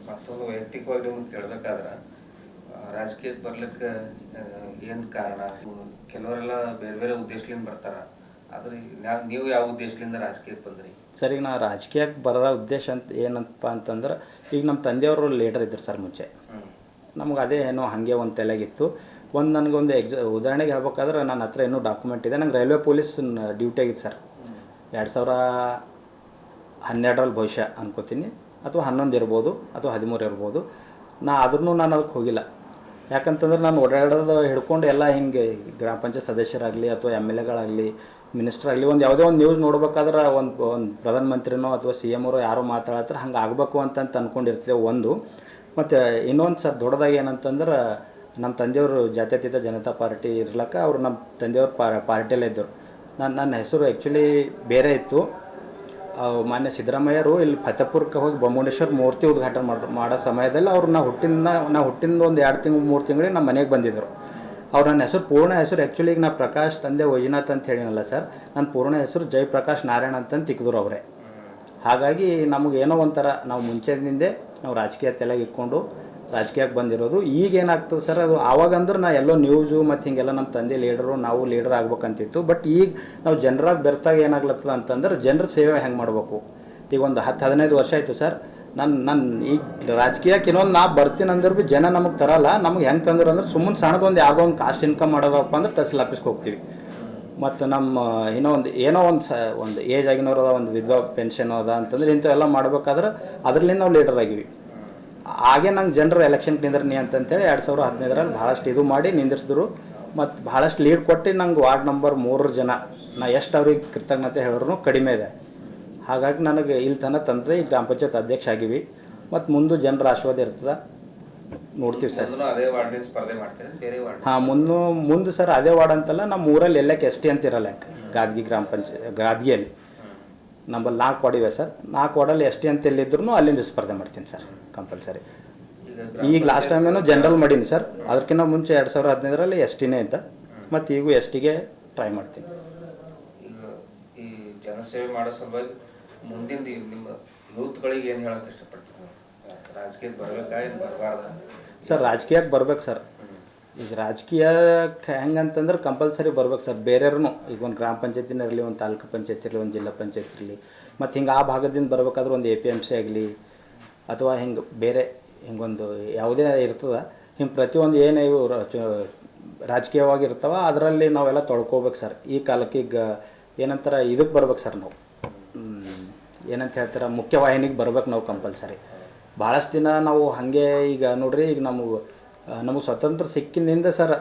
ಮತ್ತೊಂದು ವೈಯಕ್ತಿಕವಾಗಿ ನಿಮ್ಗೆ ಕೇಳಬೇಕಾದ್ರೆ ರಾಜಕೀಯಕ್ಕೆ ಬರ್ಲಿಕ್ಕೆ ಏನು ಕಾರಣ? ಕೆಲವರೆಲ್ಲ ಬೇರೆ ಬೇರೆ ಉದ್ದೇಶದಿಂದ ಬರ್ತಾರೆ. ಆದರೆ ನೀವು ಯಾವ ಉದ್ದೇಶದಿಂದ ರಾಜಕೀಯಕ್ಕೆ ಬಂದ್ರಿ?
ಸರ್, ಈಗ ನಾ ರಾಜಕೀಯಕ್ಕೆ ಬರೋ ಉದ್ದೇಶ ಅಂತ ಏನಪ್ಪ ಅಂತಂದ್ರೆ, ಈಗ ನಮ್ಮ ತಂದೆಯವರು ಲೀಡರ್ ಇದ್ದರು ಸರ್ ಮುಂಚೆ. ನಮ್ಗೆ ಅದೇ ಏನೋ ಹಾಗೆ ಒಂದು ತಲೆಗಿತ್ತು. ನನಗೊಂದು ಉದಾಹರಣೆಗೆ ಹೇಳ್ಬೇಕಾದ್ರೆ, ನನ್ನ ಹತ್ರ ಇನ್ನೂ ಡಾಕ್ಯುಮೆಂಟ್ ಇದೆ. ನಂಗೆ ರೈಲ್ವೆ ಪೊಲೀಸ್ ಡ್ಯೂಟಿ ಆಗಿತ್ತು ಸರ್ 2012ರಲ್ಲಿ ಬಹುಶಃ ಅನ್ಕೋತೀನಿ, ಅಥವಾ 11 ಇರ್ಬೋದು, ಅಥವಾ 13 ಇರ್ಬೋದು. ಆದ್ರೂ ನಾನು ಅದಕ್ಕೆ ಹೋಗಿಲ್ಲ. ಯಾಕಂತಂದ್ರೆ ನಾನು ಓಡಾಡೋದು ಹಿಡ್ಕೊಂಡು ಎಲ್ಲ ಹಿಂಗೆ ಗ್ರಾಮ ಪಂಚಾಯತ್ ಸದಸ್ಯರಾಗಲಿ, ಅಥವಾ MLAಗಳಾಗಲಿ, ಮಿನಿಸ್ಟರ್ ಆಗಲಿ, ಯಾವುದೇ ಒಂದು ನ್ಯೂಸ್ ನೋಡ್ಬೇಕಾದ್ರೆ ಒಂದು ಪ್ರಧಾನಮಂತ್ರಿನೋ ಅಥವಾ CM ಅವರು ಯಾರೋ ಮಾತಾಡತ್ತಾರೆ, ಹಂಗೆ ಆಗಬೇಕು ಅಂತ ಅಂದ್ಕೊಂಡಿರ್ತೀವಿ ಒಂದು. ಮತ್ತು ಇನ್ನೊಂದು ಸರ್ ದೊಡ್ಡದಾಗಿ ಏನಂತಂದ್ರೆ, ನಮ್ಮ ತಂದೆಯವರು ಜಾತ್ಯತೀತ ಜನತಾ ಪಾರ್ಟಿ ಇರ್ಲಕ್ಕ ಅವರು ನಮ್ಮ ತಂದೆಯವ್ರ ಪಾರ್ಟಿಯಲ್ಲೇ ಇದ್ದರು. ನನ್ನ ಹೆಸರು ಆ್ಯಕ್ಚುಲಿ ಬೇರೆ ಇತ್ತು. ಮಾನ್ಯ ಸಿದ್ದರಾಮಯ್ಯರು ಇಲ್ಲಿ ಫತೇಪುರಕ್ಕೆ ಹೋಗಿ ಬೊಮ್ಮುಂಡೇಶ್ವರ ಮೂರ್ತಿ ಉದ್ಘಾಟನೆ ಮಾಡೋ ಸಮಯದಲ್ಲಿ ಅವ್ರು ನಾ ಹುಟ್ಟಿದ ಒಂದು 2 ತಿಂಗಳು 3 ತಿಂಗಳಿಗೆ ನಮ್ಮ ಮನೆಗೆ ಬಂದಿದ್ದರು. ಅವ್ರು ನನ್ನ ಹೆಸರು ಪೂರ್ಣ ಹೆಸರು ಆ್ಯಕ್ಚುಲಿ ಈಗ ನಾ ಪ್ರಕಾಶ್ ತಂದೆ ವೈಜನಾಥ್ ಅಂತ ಹೇಳಿನಲ್ಲ ಸರ್, ನನ್ನ ಪೂರ್ಣ ಹೆಸರು ಜಯಪ್ರಕಾಶ್ ನಾರಾಯಣ ಅಂತಂದು ತಿಕ್ಕಿದ್ರು ಅವರೇ. ಹಾಗಾಗಿ ನಮಗೇನೋ ಒಂಥರ ನಾವು ಮುಂಚೆದಿಂದೇ ನಾವು ರಾಜಕೀಯ ತಲೆಗೆ ಇಟ್ಕೊಂಡು ರಾಜಕೀಯಕ್ಕೆ ಬಂದಿರೋದು. ಈಗ ಏನಾಗ್ತದೆ ಸರ್, ಅದು ಆವಾಗಂದ್ರೆ ನಾ ಎಲ್ಲೋ ನ್ಯೂಸು ಮತ್ತು ಹಿಂಗೆಲ್ಲ ನಮ್ಮ ತಂದೆ ಲೀಡರು, ನಾವು ಲೀಡರ್ ಆಗ್ಬೇಕಂತಿತ್ತು. ಬಟ್ ಈಗ ನಾವು ಜನರಾಗಿ ಬೆರ್ತಾಗ ಏನಾಗ್ಲತ್ತದ ಅಂತಂದ್ರೆ, ಜನರ ಸೇವೆ ಹೆಂಗೆ ಮಾಡಬೇಕು. ಈಗ ಒಂದು 10-15 ವರ್ಷ ಆಯಿತು ಸರ್. ನನ್ನ ಈಗ ರಾಜಕೀಯಕ್ಕೆ ಇನ್ನೊಂದು ನಾ ಬರ್ತೀನಿ ಅಂದ್ರೆ ಭೀ ಜನ ನಮಗೆ ತರಲ್ಲ. ನಮಗೆ ಹೆಂಗೆ ತಂದ್ರು ಅಂದ್ರೆ, ಸುಮ್ಮನೆ ಸಣ್ಣದೊಂದು ಯಾವುದೋ ಒಂದು ಕಾಸ್ಟ್ ಇನ್ಕಮ್ ಮಾಡೋದಪ್ಪ ಅಂದ್ರೆ ತಹಸೀಲ್ ಆಫೀಸ್ಗೆ ಹೋಗ್ತೀವಿ. ಮತ್ತು ನಮ್ಮ ಏನೋ ಒಂದು ಏಜ್ ಆಗಿನವ್ರು ಅದ, ಒಂದು ವಿಧವಾ ಪೆನ್ಷನ್ ಅದ ಅಂತಂದ್ರೆ ಇಂಥವೆಲ್ಲ ಮಾಡ್ಬೇಕಾದ್ರೆ ಅದರಿಂದ ನಾವು ಲೀಡರ್ ಆಗಿವಿ. ಹಾಗೆ ನಂಗೆ ಜನರು ಎಲೆಕ್ಷನ್ಗೆ ನಿಂದ್ರನಿ ಅಂತಂತೇಳಿ 2015ರಲ್ಲಿ ಭಾಳಷ್ಟು ಇದು ಮಾಡಿ ನಿಂದಿರಿಸಿದ್ರು. ಮತ್ತು ಭಾಳಷ್ಟು ಲೀಡ್ ಕೊಟ್ಟು ನಂಗೆ ವಾರ್ಡ್ ನಂಬರ್ 3 ಜನ ನಾ ಎಷ್ಟು ಅವ್ರಿಗೆ ಕೃತಜ್ಞತೆ ಹೇಳಿದ್ರು ಕಡಿಮೆ ಇದೆ. ಹಾಗಾಗಿ ನನಗೆ ಇಲ್ಲಿ ತನಕ ತಂದರೆ ಈ ಗ್ರಾಮ ಪಂಚಾಯತ್ ಅಧ್ಯಕ್ಷ ಆಗಿವಿ. ಮತ್ತು ಮುಂದೆ ಜನರ ಆಶೀರ್ವಾದ ಇರ್ತದೆ, ನೋಡ್ತೀವಿ ಸರ್. ಹಾಂ, ಮುಂದೆ ಸರ್ ಅದೇ ವಾರ್ಡ್ ಅಂತಲ್ಲ, ನಮ್ಮ ಊರಲ್ಲಿ ಎಲ್ಲಕ್ಕೆ ST ಅಂತ ಇರಲ್ಲ. ಗಾದ್ಗಿ ಗ್ರಾಮ ಪಂಚಾಯತ್ ಗಾದ್ಗಿಯಲ್ಲಿ ನಮ್ಮಲ್ಲಿ 4 ವಾರ್ಡ್ ಇವೆ ಸರ್. 4 ವಾರ್ಡಲ್ಲಿ ST ಅಂತ ಎಲ್ಲಿದ್ರು ಅಲ್ಲಿಂದ ಸ್ಪರ್ಧೆ ಮಾಡ್ತೀನಿ ಸರ್ ಕಂಪಲ್ಸರಿ. ಈಗ ಲಾಸ್ಟ್ ಟೈಮ್ ಏನೋ ಜನರಲ್ ಮಾಡೀನಿ ಸರ್. ಅದಕ್ಕಿಂತ ಮುಂಚೆ 2015ರಲ್ಲಿ STನೇ ಇದ್ದ. ಮತ್ತು ಈಗೂ STಗೆ ಟ್ರೈ ಮಾಡ್ತೀನಿ.
ಈಗ ಈ ಜನಸೇವೆ ಮಾಡೋ ಸಲುವಾಗಿ ಮುಂದಿನ ನಿಮ್ಮ ಯೂತ್ಗಳಿಗೆ ಏನು ಹೇಳೋಕೆ ಇಷ್ಟಪಡ್ತೀನಿ? ರಾಜಕೀಯಕ್ಕೆ ಬರಬೇಕಾ ಏನು ಬರಬಾರ್ದ
ಸರ್? ರಾಜಕೀಯಕ್ಕೆ ಬರ್ಬೇಕು ಸರ್. ಈಗ ರಾಜಕೀಯಕ್ಕೆ ಹೆಂಗಂತಂದ್ರೆ ಕಂಪಲ್ಸರಿ ಬರ್ಬೇಕು ಸರ್. ಬೇರೆಯವ್ರೂ ಈಗ ಒಂದು ಗ್ರಾಮ ಪಂಚಾಯತಿನ ಇರಲಿ, ಒಂದು ತಾಲೂಕು ಪಂಚಾಯತ್ ಇರಲಿ, ಒಂದು ಜಿಲ್ಲಾ ಪಂಚಾಯತ್ ಇರಲಿ, ಮತ್ತು ಹಿಂಗೆ ಆ ಭಾಗದಿಂದ ಬರ್ಬೇಕಾದ್ರೆ ಒಂದು APMC ಆಗಲಿ, ಅಥವಾ ಹಿಂಗೆ ಬೇರೆ ಹಿಂಗೊಂದು ಯಾವುದೇ ಇರ್ತದೆ. ಹಿಂಗೆ ಪ್ರತಿಯೊಂದು ಏನು ಇವು ರಾಜಕೀಯವಾಗಿ ಇರ್ತಾವ, ಅದರಲ್ಲಿ ನಾವೆಲ್ಲ ತೊಳ್ಕೊಬೇಕು ಸರ್. ಈ ಕಾಲಕ್ಕೆ ಈಗ ಏನಂತಾರೆ ಇದಕ್ಕೆ ಬರ್ಬೇಕು ಸರ್. ನಾವು ಏನಂತ ಹೇಳ್ತಾರೆ, ಮುಖ್ಯವಾಹಿನಿಗೆ ಬರ್ಬೇಕು ನಾವು ಕಂಪಲ್ಸರಿ. ಭಾಳಷ್ಟು ದಿನ ನಾವು ಹಾಗೆ ಈಗ ನೋಡ್ರಿ, ಈಗ ನಮಗೆ ಸ್ವತಂತ್ರ ಸಿಕ್ಕಿನಿಂದ ಸರ್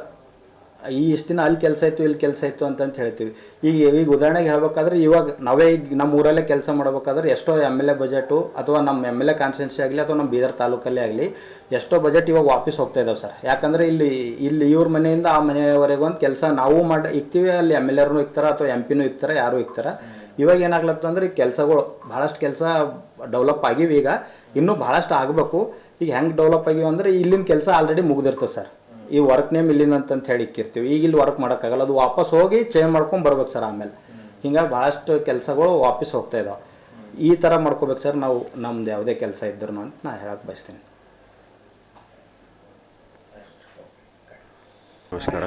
ಇಷ್ಟು ದಿನ ಅಲ್ಲಿ ಕೆಲಸ ಇತ್ತು, ಇಲ್ಲಿ ಕೆಲಸ ಇತ್ತು ಅಂತಂತ ಹೇಳ್ತೀವಿ. ಈಗ ಉದಾಹರಣೆಗೆ ಹೇಳ್ಬೇಕಾದ್ರೆ, ಇವಾಗ ನಾವೇ ಈಗ ನಮ್ಮ ಊರಲ್ಲೇ ಕೆಲಸ ಮಾಡ್ಬೇಕಾದ್ರೆ ಎಷ್ಟೋ MLA ಬಜೆಟು, ಅಥವಾ ನಮ್ಮ MLA ಕಾನ್ಸ್ಟಿಟ್ಯೂನ್ಸಿ ಆಗಲಿ, ಅಥವಾ ನಮ್ಮ ಬೀದರ್ ತಾಲೂಕಲ್ಲೇ ಆಗಲಿ ಎಷ್ಟೋ ಬಜೆಟ್ ಇವಾಗ ವಾಪಸ್ ಹೋಗ್ತಾ ಇದ್ದಾವೆ ಸರ್. ಯಾಕಂದರೆ ಇಲ್ಲಿ ಇವ್ರ ಮನೆಯಿಂದ ಆ ಮನೆಯವರೆಗೂ ಒಂದು ಕೆಲಸ ನಾವು ಇಕ್ತೀವಿ. ಅಲ್ಲಿ MLAರೂ ಇಕ್ತಾರೆ, ಅಥವಾ MPನೂ ಇಕ್ತಾರೆ, ಯಾರೂ ಇಕ್ತಾರೆ. ಇವಾಗ ಏನಾಗ್ಲತ್ತಂದ್ರೆ ಈ ಕೆಲಸಗಳು ಭಾಳಷ್ಟು ಕೆಲಸ ಡೆವಲಪ್ ಆಗಿವೆ. ಈಗ ಇನ್ನೂ ಭಾಳಷ್ಟು ಆಗಬೇಕು. ಈಗ ಹೆಂಗೆ ಡೆವಲಪ್ ಆಗಿವೆ ಅಂದರೆ, ಇಲ್ಲಿನ ಕೆಲಸ ಆಲ್ರೆಡಿ ಮುಗ್ದಿರ್ತದೆ ಸರ್. ಈ ವರ್ಕ್ ನೇಮ್ ಇಲ್ಲಿಂದ ಅಂತ ಹೇಳಿ ಇಕ್ಕಿರ್ತೀವಿ. ಈಗ ಇಲ್ಲಿ ವರ್ಕ್ ಮಾಡೋಕ್ಕಾಗಲ್ಲ, ಅದು ವಾಪಸ್ ಹೋಗಿ ಚೇಂಜ್ ಮಾಡ್ಕೊಂಡು ಬರ್ಬೇಕು ಸರ್. ಆಮೇಲೆ ಹಿಂಗಾಗಿ ಭಾಳಷ್ಟು ಕೆಲಸಗಳು ವಾಪಸ್ ಹೋಗ್ತಾ ಇದ್ದಾವೆ. ಈ ಥರ ಮಾಡ್ಕೋಬೇಕು ಸರ್ ನಾವು ನಮ್ದು ಯಾವುದೇ ಕೆಲಸ ಇದ್ರೂ ಅಂತ ನಾನು ಹೇಳಕ್ಕೆ ಬಯಸ್ತೀನಿ.
ನಮಸ್ಕಾರ,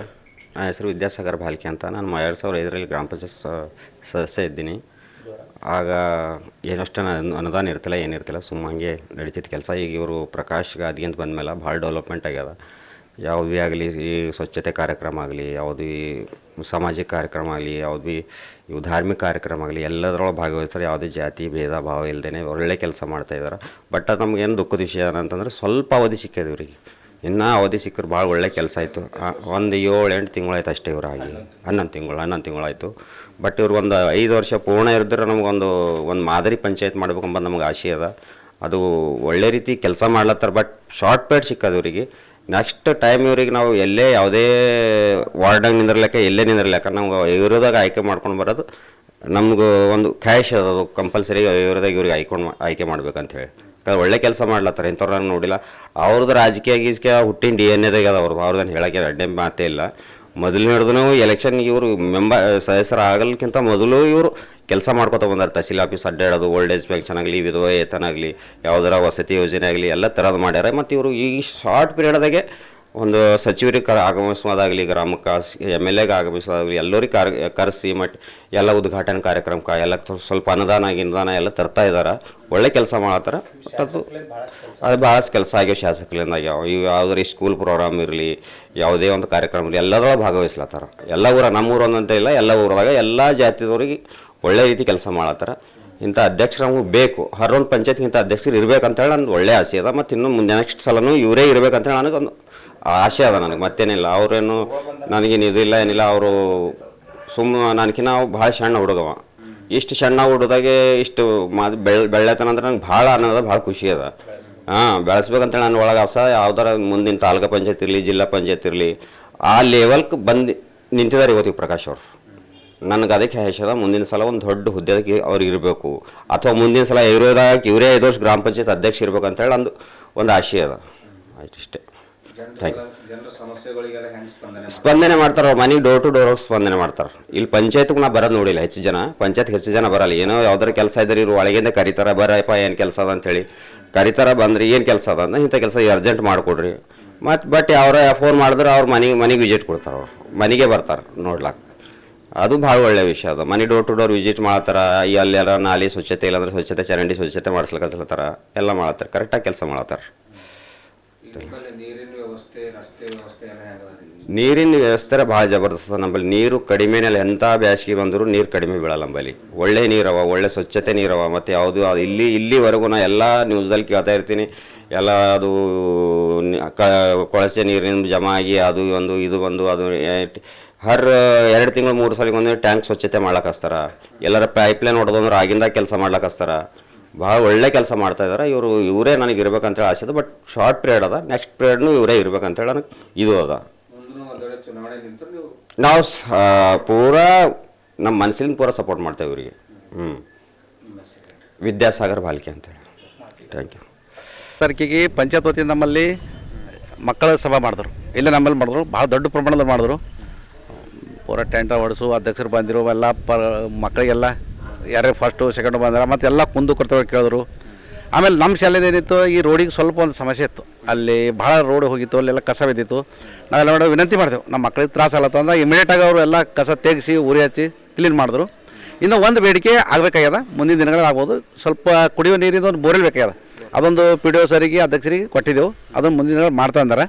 ನನ್ನ ಹೆಸರು ವಿದ್ಯಾಸಾಗರ್ ಭಾಲ್ಕೆ ಅಂತ. ನಾನು 2005ರಲ್ಲಿ ಗ್ರಾಮ ಪಂಚಾಯತ್ ಸದಸ್ಯ ಇದ್ದೀನಿ. ಆಗ ಏನಷ್ಟು ಅನುದಾನ ಇರ್ತಿಲ್ಲ, ಏನಿರ್ತಿಲ್ಲ, ಸುಮ್ಮ ಹಂಗೆ ನಡೀತಿತ್ತು ಕೆಲಸ. ಈಗ ಇವರು ಪ್ರಕಾಶ್ ಗಾದಿ ಅಂತ ಬಂದಮೇಲೆ ಭಾಳ ಡೆವಲಪ್ಮೆಂಟ್ ಆಗ್ಯದ. ಯಾವುದು ಭೀ ಆಗಲಿ, ಈ ಸ್ವಚ್ಛತೆ ಕಾರ್ಯಕ್ರಮ ಆಗಲಿ, ಯಾವುದು ಭೀ ಸಾಮಾಜಿಕ ಕಾರ್ಯಕ್ರಮ ಆಗಲಿ, ಯಾವುದು ಭೀ ಇವು ಧಾರ್ಮಿಕ ಕಾರ್ಯಕ್ರಮ ಆಗಲಿ, ಎಲ್ಲದರೊಳಗೆ ಭಾಗವಹಿಸ್ತಾರೆ. ಯಾವುದೇ ಜಾತಿ ಭೇದ ಭಾವ ಇಲ್ಲದೇ ಒಳ್ಳೆ ಕೆಲಸ ಮಾಡ್ತಾಯಿದ್ದಾರೆ. ಬಟ್ ಅದು ನಮಗೇನು ದುಃಖದ ವಿಷಯ ಅಂತಂದ್ರೆ ಸ್ವಲ್ಪ ಅವಧಿ ಸಿಕ್ಕಿದೆ ಇವ್ರಿಗೆ. ಇನ್ನೂ ಅವಧಿ ಸಿಕ್ಕರು ಭಾಳ ಒಳ್ಳೆ ಕೆಲಸ ಆಯಿತು. ಒಂದು 7-8 ತಿಂಗಳಾಯ್ತು ಅಷ್ಟೇ ಇವ್ರು ಆಗಿ. 11 ತಿಂಗಳಾಯಿತು. ಬಟ್ ಇವ್ರು ಒಂದು 5 ವರ್ಷ ಪೂರ್ಣ ಇರಿದ್ರೆ ನಮಗೊಂದು ಮಾದರಿ ಪಂಚಾಯತ್ ಮಾಡ್ಬೇಕಂಬ ನಮ್ಗೆ ಆಸೆ ಅದ. ಅದು ಒಳ್ಳೆ ರೀತಿ ಕೆಲಸ ಮಾಡ್ಲತ್ತಾರೆ. ಬಟ್ ಶಾರ್ಟ್ ಪೀರಿಯಡ್ ಸಿಕ್ಕದು ಇವರಿಗೆ. ನೆಕ್ಸ್ಟ್ ಟೈಮ್ ಇವ್ರಿಗೆ ನಾವು ಎಲ್ಲೇ ಯಾವುದೇ ವಾರ್ಡಾಗ ನಿಂದಿರ್ಲಿಕ್ಕ, ಎಲ್ಲೇ ನಿಂದಿರ್ಲಿಕ್ಕ ನಮ್ಗೆ ಇವ್ರದಾಗ ಆಯ್ಕೆ ಮಾಡ್ಕೊಂಡು ಬರೋದು ನಮ್ಗೆ ಒಂದು ಕ್ಯಾಶ್ ಅದು ಕಂಪಲ್ಸರಿ. ಇವ್ರದಾಗ ಇವ್ರಿಗೆ ಆಯ್ಕೆ ಮಾಡ್ಬೇಕಂತ ಹೇಳಿ ಒಳ್ಳೆ ಕೆಲಸ ಮಾಡ್ಲತ್ತಾರೆ. ಇಂಥವ್ರು ನಾನು ನೋಡಿಲ್ಲ. ಅವ್ರದ್ದು ರಾಜಕೀಯ ಹುಟ್ಟಿನ DNA ಅದ ಅವ್ರದ್ದನ್ನು ಹೇಳೋಕ್ಕೆ ಅಡ್ಡೆ ಮಾತೇ ಇಲ್ಲ. ಮೊದಲು ಹಿಡಿದು ಎಲೆಕ್ಷನ್ ಇವರು ಸದಸ್ಯರು ಆಗಲ್ಕಿಂತ ಮೊದಲು ಇವರು ಕೆಲಸ ಮಾಡ್ಕೊತ ಬಂದಾರೆ. ತಹಸೀಲ್ ಆಫೀಸ್ ಅಡ್ಡಾಡೋದು, ಓಲ್ಡ್ ಏಜ್ ಪೆನ್ಷನ್ ಆಗಲಿ, ವಿಧವಾ ವೇತನ ಆಗಲಿ, ಯಾವುದರ ವಸತಿ ಯೋಜನೆ ಆಗಲಿ ಎಲ್ಲ ಥರದ್ದು ಮಾಡ್ಯಾರ. ಮತ್ತು ಇವರು ಈ ಶಾರ್ಟ್ ಪೀರಿಯಡ್ದಾಗೆ ಒಂದು ಸಚಿವರಿಗೆ ಆಗಮಿಸೋದಾಗಲಿ, ಗ್ರಾಮಕ್ಕೆ MLAಗೆ ಆಗಮಿಸೋದಾಗಲಿ, ಎಲ್ಲರಿಗೆ ಕರೆಸಿ ಮತ್ತು ಎಲ್ಲ ಉದ್ಘಾಟನೆ ಕಾರ್ಯಕ್ರಮಕ್ಕೆ ಎಲ್ಲ ಸ್ವಲ್ಪ ಅನುದಾನ ಎಲ್ಲ ತರ್ತಾ ಇದ್ದಾರೆ. ಒಳ್ಳೆ ಕೆಲಸ ಮಾಡ್ತಾರೆ. ಅದು ಭಾಳಷ್ಟು ಕೆಲಸ ಆಗ್ಯಾವ ಶಾಸಕರಿಂದ ಆಗ್ಯಾವ. ಇವು ಯಾವುದೇ ಸ್ಕೂಲ್ ಪ್ರೋಗ್ರಾಮ್ ಇರಲಿ, ಯಾವುದೇ ಒಂದು ಕಾರ್ಯಕ್ರಮ ಇರಲಿ, ಎಲ್ಲದ್ರೊಳಗೆ ಭಾಗವಹಿಸ್ಲತ್ತಾರ. ಎಲ್ಲ ನಮ್ಮೂರು ಒಂದಂತ ಇಲ್ಲ, ಎಲ್ಲ ಊರದಾಗ ಎಲ್ಲ ಜಾತಿದವ್ರಿಗೆ ಒಳ್ಳೆ ರೀತಿ ಕೆಲಸ ಮಾಡತ್ತಾರ. ಇಂಥ ಅಧ್ಯಕ್ಷರು ನಮಗೆ ಬೇಕು. ಹರೊಂದು ಪಂಚಾಯತ್ಗೆ ಇಂಥ ಅಧ್ಯಕ್ಷರು ಇರಬೇಕಂತೇಳಿ ನನಗೆ ಒಳ್ಳೆ ಆಸೆ ಅದ. ಮತ್ತು ಇನ್ನು ಮುಂದೆ ನೆಕ್ಸ್ಟ್ ಸಲನೂ ಇವರೇ ಇರಬೇಕಂತೇಳಿ ನನಗೊಂದು ಆಸೆ ಅದ. ನನಗೆ ಮತ್ತೇನಿಲ್ಲ. ಅವರೇನು ನನಗೇನು ಇದಿಲ್ಲ ಏನಿಲ್ಲ. ಅವರು ನನಗಿನ್ನ ಭಾಳ ಸಣ್ಣ ಹುಡುಗವ. ಇಷ್ಟು ಸಣ್ಣ ಹುಡುಗದಾಗೆ ಇಷ್ಟು ಬೆಳೆತನಂದ್ರೆ ನಂಗೆ ಭಾಳ ಅನ್ನೋದು ಭಾಳ ಖುಷಿ ಅದ. ಬೆಳೆಸ್ಬೇಕಂತೇಳಿ ನನ್ನ ಒಳಗೆ ಆಸೆ. ಯಾವ್ದಾರ ಮುಂದಿನ ತಾಲೂಕು ಪಂಚಾಯತ್ ಇರಲಿ, ಜಿಲ್ಲಾ ಪಂಚಾಯತ್ ಇರಲಿ, ಆ ಲೆವೆಲ್ಗೆ ಬಂದು ನಿಂತಿದ್ದಾರೆ ಇವತ್ತಿಗೆ ಪ್ರಕಾಶ್ ಅವರು. ನನಗೆ ಅದಕ್ಕೆ ಹೇಳದ ಮುಂದಿನ ಸಲ ಒಂದು ದೊಡ್ಡ ಹುದ್ದೆಗೆ ಅವ್ರು ಇರಬೇಕು, ಅಥವಾ ಮುಂದಿನ ಸಲ ಇವರೇ 5 ವರ್ಷ ಗ್ರಾಮ ಪಂಚಾಯತ್ ಅಧ್ಯಕ್ಷ ಇರ್ಬೇಕು ಅಂತೇಳಿ ಒಂದು ಆಸೆ ಅದ. ಆಯ್ತು ಇಷ್ಟೇ. ಸ್ಪಂದನೆ ಮಾಡ್ತಾರೆ. ಅವ್ರು ಮನೆಗೆ ಡೋರ್ ಟು ಡೋರ್ ಹೋಗಿ ಸ್ಪಂದನೆ ಮಾಡ್ತಾರೆ. ಇಲ್ಲಿ ಪಂಚಾಯತ್ಗೆ ನಾ ಬರೋದು ನೋಡಿಲ್ಲ. ಹೆಚ್ಚು ಜನ ಬರಲ್ಲ. ಏನೋ ಯಾವ್ದಾರು ಕೆಲಸ ಇದ್ರೆ ಇವರು ಒಳಗಿಂದ ಕರೀತಾರೆ, ಬರಪ್ಪ ಏನು ಕೆಲಸ ಅದ ಅಂತೇಳಿ ಕರೀತಾರೆ. ಬಂದ್ರೆ ಏನು ಕೆಲಸ ಅದ ಅಂದ್ರೆ ಇಂಥ ಕೆಲಸ ಅರ್ಜೆಂಟ್ ಮಾಡಿಕೊಡ್ರಿ. ಬಟ್ ಅವರ ಫೋನ್ ಮಾಡಿದ್ರೆ ಅವ್ರು ಮನೆಗೆ ವಿಸಿಟ್ ಕೊಡ್ತಾರೆ. ಅವ್ರು ಮನೆಗೆ ಬರ್ತಾರೆ ನೋಡ್ಲಾಕ. ಅದು ಭಾಳ ಒಳ್ಳೆಯ ವಿಷಯ ಅದು. ಮನೆ ಡೋರ್ ಟು ಡೋರ್ ವಿಸಿಟ್ ಮಾಡ್ತಾರೆ. ಅಲ್ಲೆಲ್ಲ ನಾಲಿ ಸ್ವಚ್ಛತೆ ಇಲ್ಲಾಂದ್ರೆ ಸ್ವಚ್ಛತೆ, ಚರಂಡಿ ಸ್ವಚ್ಛತೆ ಮಾಡಿಸ್ಲಕತ್ತರ ಎಲ್ಲ ಮಾಡತ್ತಾರೆ. ಕರೆಕ್ಟಾಗಿ ಕೆಲಸ ಮಾಡತ್ತಾರೆ. ನೀರಿನ ವ್ಯವಸ್ಥೆ ಭಾಳ ಜಬರ್ದಸ್ತ್ ನಮ್ಮಲ್ಲಿ. ನೀರು ಕಡಿಮೆನಲ್ಲಿ ಎಂಥ ಬ್ಯಾಸಿಗೆ ಬಂದರೂ ನೀರು ಕಡಿಮೆ ಬೀಳಲ್ಲ ನಮ್ಮಲ್ಲಿ. ಒಳ್ಳೆ ನೀರವ, ಒಳ್ಳೆ ಸ್ವಚ್ಛತೆ ನೀರವ. ಮತ್ತು ಯಾವುದು ಅದು ಇಲ್ಲಿವರೆಗೂ ನಾ ಎಲ್ಲ ನ್ಯೂಸಲ್ಲಿ ಕೇಳ್ತಾ ಇರ್ತೀನಿ. ಎಲ್ಲ ಅದು ಕೊಳಚೆ ನೀರಿನ ಜಮಾ ಆಗಿ ಅದು ಅದು 2 ತಿಂಗಳು 3 ಸಲಿಗೊಂದು ಟ್ಯಾಂಕ್ ಸ್ವಚ್ಛತೆ ಮಾಡ್ಲಿಕ್ಕೆ ಹಚ್ತಾರ. ಎಲ್ಲರ ಪೈಪ್ಲೈನ್ ಹೊಡೆದಂದ್ರೆ ಆಗಿಂದಾಗ ಕೆಲಸ ಮಾಡ್ಲಿಕ್ಕೆ ಹಚ್ತಾರ. ಭಾಳ ಒಳ್ಳೆ ಕೆಲಸ ಮಾಡ್ತಾಯಿದ್ದಾರೆ. ಇವರೇ ನನಗೆ ಇರ್ಬೇಕಂತೇಳಿ ಆಸೆ ಅದ. ಬಟ್ ಶಾರ್ಟ್ ಪೀರಿಯಡ್ ಅದ. ನೆಕ್ಸ್ಟ್ ಪೀರಿಯಡ್ನು ಇವರೇ ಇರ್ಬೇಕಂತೇಳಿ ನನಗೆ ಇದು ಅದ. ನಾವು ಪೂರಾ ನಮ್ಮ ಮನಸ್ಸಿನ ಪೂರ ಸಪೋರ್ಟ್ ಮಾಡ್ತೇವೆ ಇವರಿಗೆ. ವಿದ್ಯಾಸಾಗರ್ ಭಾಲ್ಕೆ ಅಂತೇಳಿ. Thank you.
ತಾರೀಕಿಗೆ ಪಂಚಾಯತ್ ವತಿಯಿಂದ ನಮ್ಮಲ್ಲಿ ಮಕ್ಕಳ ಸಭಾ ಮಾಡಿದ್ರು. ಇಲ್ಲೇ ನಮ್ಮಲ್ಲಿ ಮಾಡಿದ್ರು. ಭಾಳ ದೊಡ್ಡ ಪ್ರಮಾಣದಲ್ಲಿ ಮಾಡಿದ್ರು. ಪೂರ ಟೆಂಟ ಹೊಡೆಸು, ಅಧ್ಯಕ್ಷರು ಬಂದಿರು, ಎಲ್ಲ ಮಕ್ಕಳಿಗೆಲ್ಲ ಯಾರೇ ಫಸ್ಟು ಸೆಕೆಂಡು ಬಂದಾರ ಮತ್ತು ಎಲ್ಲ ಕುಂದು ಕೊಡ್ತಾರೆ ಕೇಳಿದ್ರು. ಆಮೇಲೆ ನಮ್ಮ ಶಾಲೆದು ಏನಿತ್ತು, ಈ ರೋಡಿಗೆ ಸ್ವಲ್ಪ ಒಂದು ಸಮಸ್ಯೆ ಇತ್ತು. ಅಲ್ಲಿ ಭಾಳ ರೋಡ್ ಹೋಗಿತ್ತು, ಅಲ್ಲೆಲ್ಲ ಕಸ ಬಿದ್ದಿತ್ತು. ನಾವೆಲ್ಲ ಮಾಡೋ ವಿನಂತಿ ಮಾಡ್ತೇವೆ, ನಮ್ಮ ಮಕ್ಕಳಿಗೆ ತ್ರಾಸ ಆಗತ್ತ ಅಂದ್ರೆ ಇಮಿಡಿಯೇಟಾಗಿ ಅವರು ಎಲ್ಲ ಕಸ ತೆಗೆಸಿ ಉರಿ ಹಚ್ಚಿ ಕ್ಲೀನ್ ಮಾಡಿದ್ರು. ಇನ್ನೂ ಒಂದು ಬೇಡಿಕೆ ಆಗಬೇಕಾಗ್ಯದ, ಮುಂದಿನ ದಿನಗಳಲ್ಲಿ ಆಗ್ಬೋದು. ಸ್ವಲ್ಪ ಕುಡಿಯುವ ನೀರಿನ ಒಂದು ಬೋರ್ವೆಲ್ ಬೇಕಾಗ್ಯದ. ಅದೊಂದು PDO ಸರಿಗೆ ಅಧ್ಯಕ್ಷರಿಗೆ ಕೊಟ್ಟಿದ್ದೆವು. ಅದನ್ನು ಮುಂದಿನ ದಿನಗಳು ಮಾಡ್ತಾ ಅಂದಾರೆ.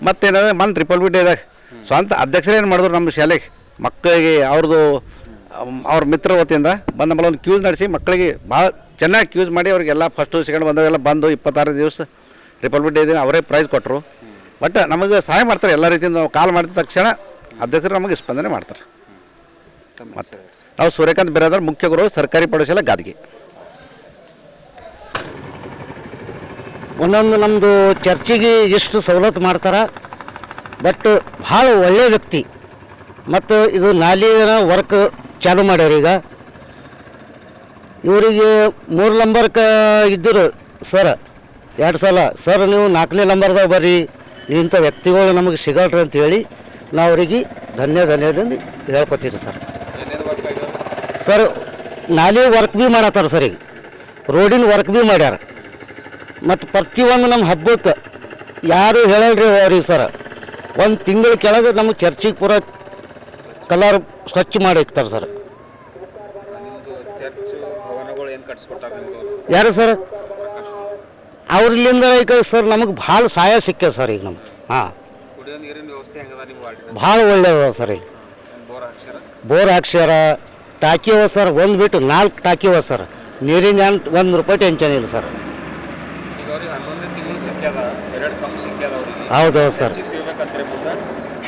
ಮತ್ತೇನಾದ್ರೆ ರಿಪಬ್ಲಿಕ್ ಡೇದಾಗ ಸ್ವಂತ ಅಧ್ಯಕ್ಷರೇ ಏನು ಮಾಡಿದ್ರು ನಮ್ಮ ಶಾಲೆಗೆ ಮಕ್ಕಳಿಗೆ ಅವ್ರ ಮಿತ್ರ ವತಿಯಿಂದ ಬಂದು ನಮ್ಮಲ್ಲಿ ಒಂದು ಕ್ಯೂಸ್ ನಡೆಸಿ ಮಕ್ಕಳಿಗೆ ಭಾಳ ಚೆನ್ನಾಗಿ ಕ್ಯೂಸ್ ಮಾಡಿ ಅವರಿಗೆಲ್ಲ ಫಸ್ಟು ಸೆಕೆಂಡ್ ಬಂದವೆಲ್ಲ ಬಂದು 26 ದಿವಸ ರಿಪಬ್ಲಿಕ್ ಡೇ ದಿನ ಅವರೇ ಪ್ರೈಸ್ ಕೊಟ್ಟರು. ಬಟ್ ನಮಗೆ ಸಹಾಯ ಮಾಡ್ತಾರೆ ಎಲ್ಲ ರೀತಿಯಿಂದ. ನಾವು ಕಾಲ್ ಮಾಡಿದ ತಕ್ಷಣ ಅಧ್ಯಕ್ಷರು ನಮಗೆ ಸ್ಪಂದನೆ ಮಾಡ್ತಾರೆ. ಮತ್ತು ನಾವು ಸೂರ್ಯಕಾಂತ್ ಬಿರಾದರ್, ಮುಖ್ಯ ಗುರು, ಸರ್ಕಾರಿ ಪ್ರೌಢಶಾಲೆ ಗಾದಗಿ.
ಒಂದೊಂದು ನಮ್ಮದು ಚರ್ಚಿಗೆ ಎಷ್ಟು ಸವಲತ್ತು ಮಾಡ್ತಾರೆ. ಬಟ್ ಭಾಳ ಒಳ್ಳೆಯ ವ್ಯಕ್ತಿ. ಮತ್ತು ಇದು ನಾಲಿನ ವರ್ಕ್ ಚಾಲು ಮಾಡ್ಯಾರ. ಈಗ ಇವರಿಗೆ 3 ನಂಬರ್ಗೆ ಇದ್ದರು ಸರ್ 2 ಸಲ. ಸರ್ ನೀವು 4ನೇ ನಂಬರ್ದಾಗ ಬರ್ರಿ, ಇಂಥ ವ್ಯಕ್ತಿಗಳು ನಮಗೆ ಸಿಗಲ್ರಿ ಅಂತೇಳಿ ನಾವು ಅವರಿಗೆ ಧನ್ಯವಾದ ಹೇಳ್ಕೊತೀರಿ ಸರ್. ಸರ್ ನಾಲಿ ವರ್ಕ್ ಭೀ ಮಾಡತ್ತಾರ ಸರ್, ಈಗ ರೋಡಿನ ವರ್ಕ್ ಭೀ ಮಾಡ್ಯಾರ. ಮತ್ತು ಪ್ರತಿಯೊಂದು ನಮ್ಮ ಹಬ್ಬಕ್ಕೆ ಯಾರು ಹೇಳಲ್ರಿ ಅವ್ರಿಗೆ ಸರ್, ಒಂದು ತಿಂಗಳ ಕೆಳಗೆ ನಮ್ಮ ಚರ್ಚಿಗೆ ಪೂರ ಕಲರ್ ಸ್ವಚ್ಛ ಮಾಡಿ ಇಕ್ತಾರೆ ಸರ್. ಯಾರು ಸರ್ ಅವ್ರಲ್ಲಿಂದ ಈಗ ಸರ್ ನಮಗೆ ಭಾಳ ಸಹಾಯ ಸಿಕ್ಕ ಸರ್ ಈಗ ನಮ್ಗೆ. ಹಾಂ, ಭಾಳ ಒಳ್ಳೆಯದ ಸರ್. ಈಗ ಬೋರ್ ಹಾಕ್ಸ್ಯಾರ, ಟಾಕಿ ಅವ ಸರ್, ಒಂದು ಬಿಟ್ಟು 4 ಟಾಕಿ ಅವ ಸರ್. ನೀರಿನ $1 ರೂಪಾಯಿ ಟೆನ್ಷನ್ ಇಲ್ಲ ಸರ್. ಹೌದೌದು ಸರ್.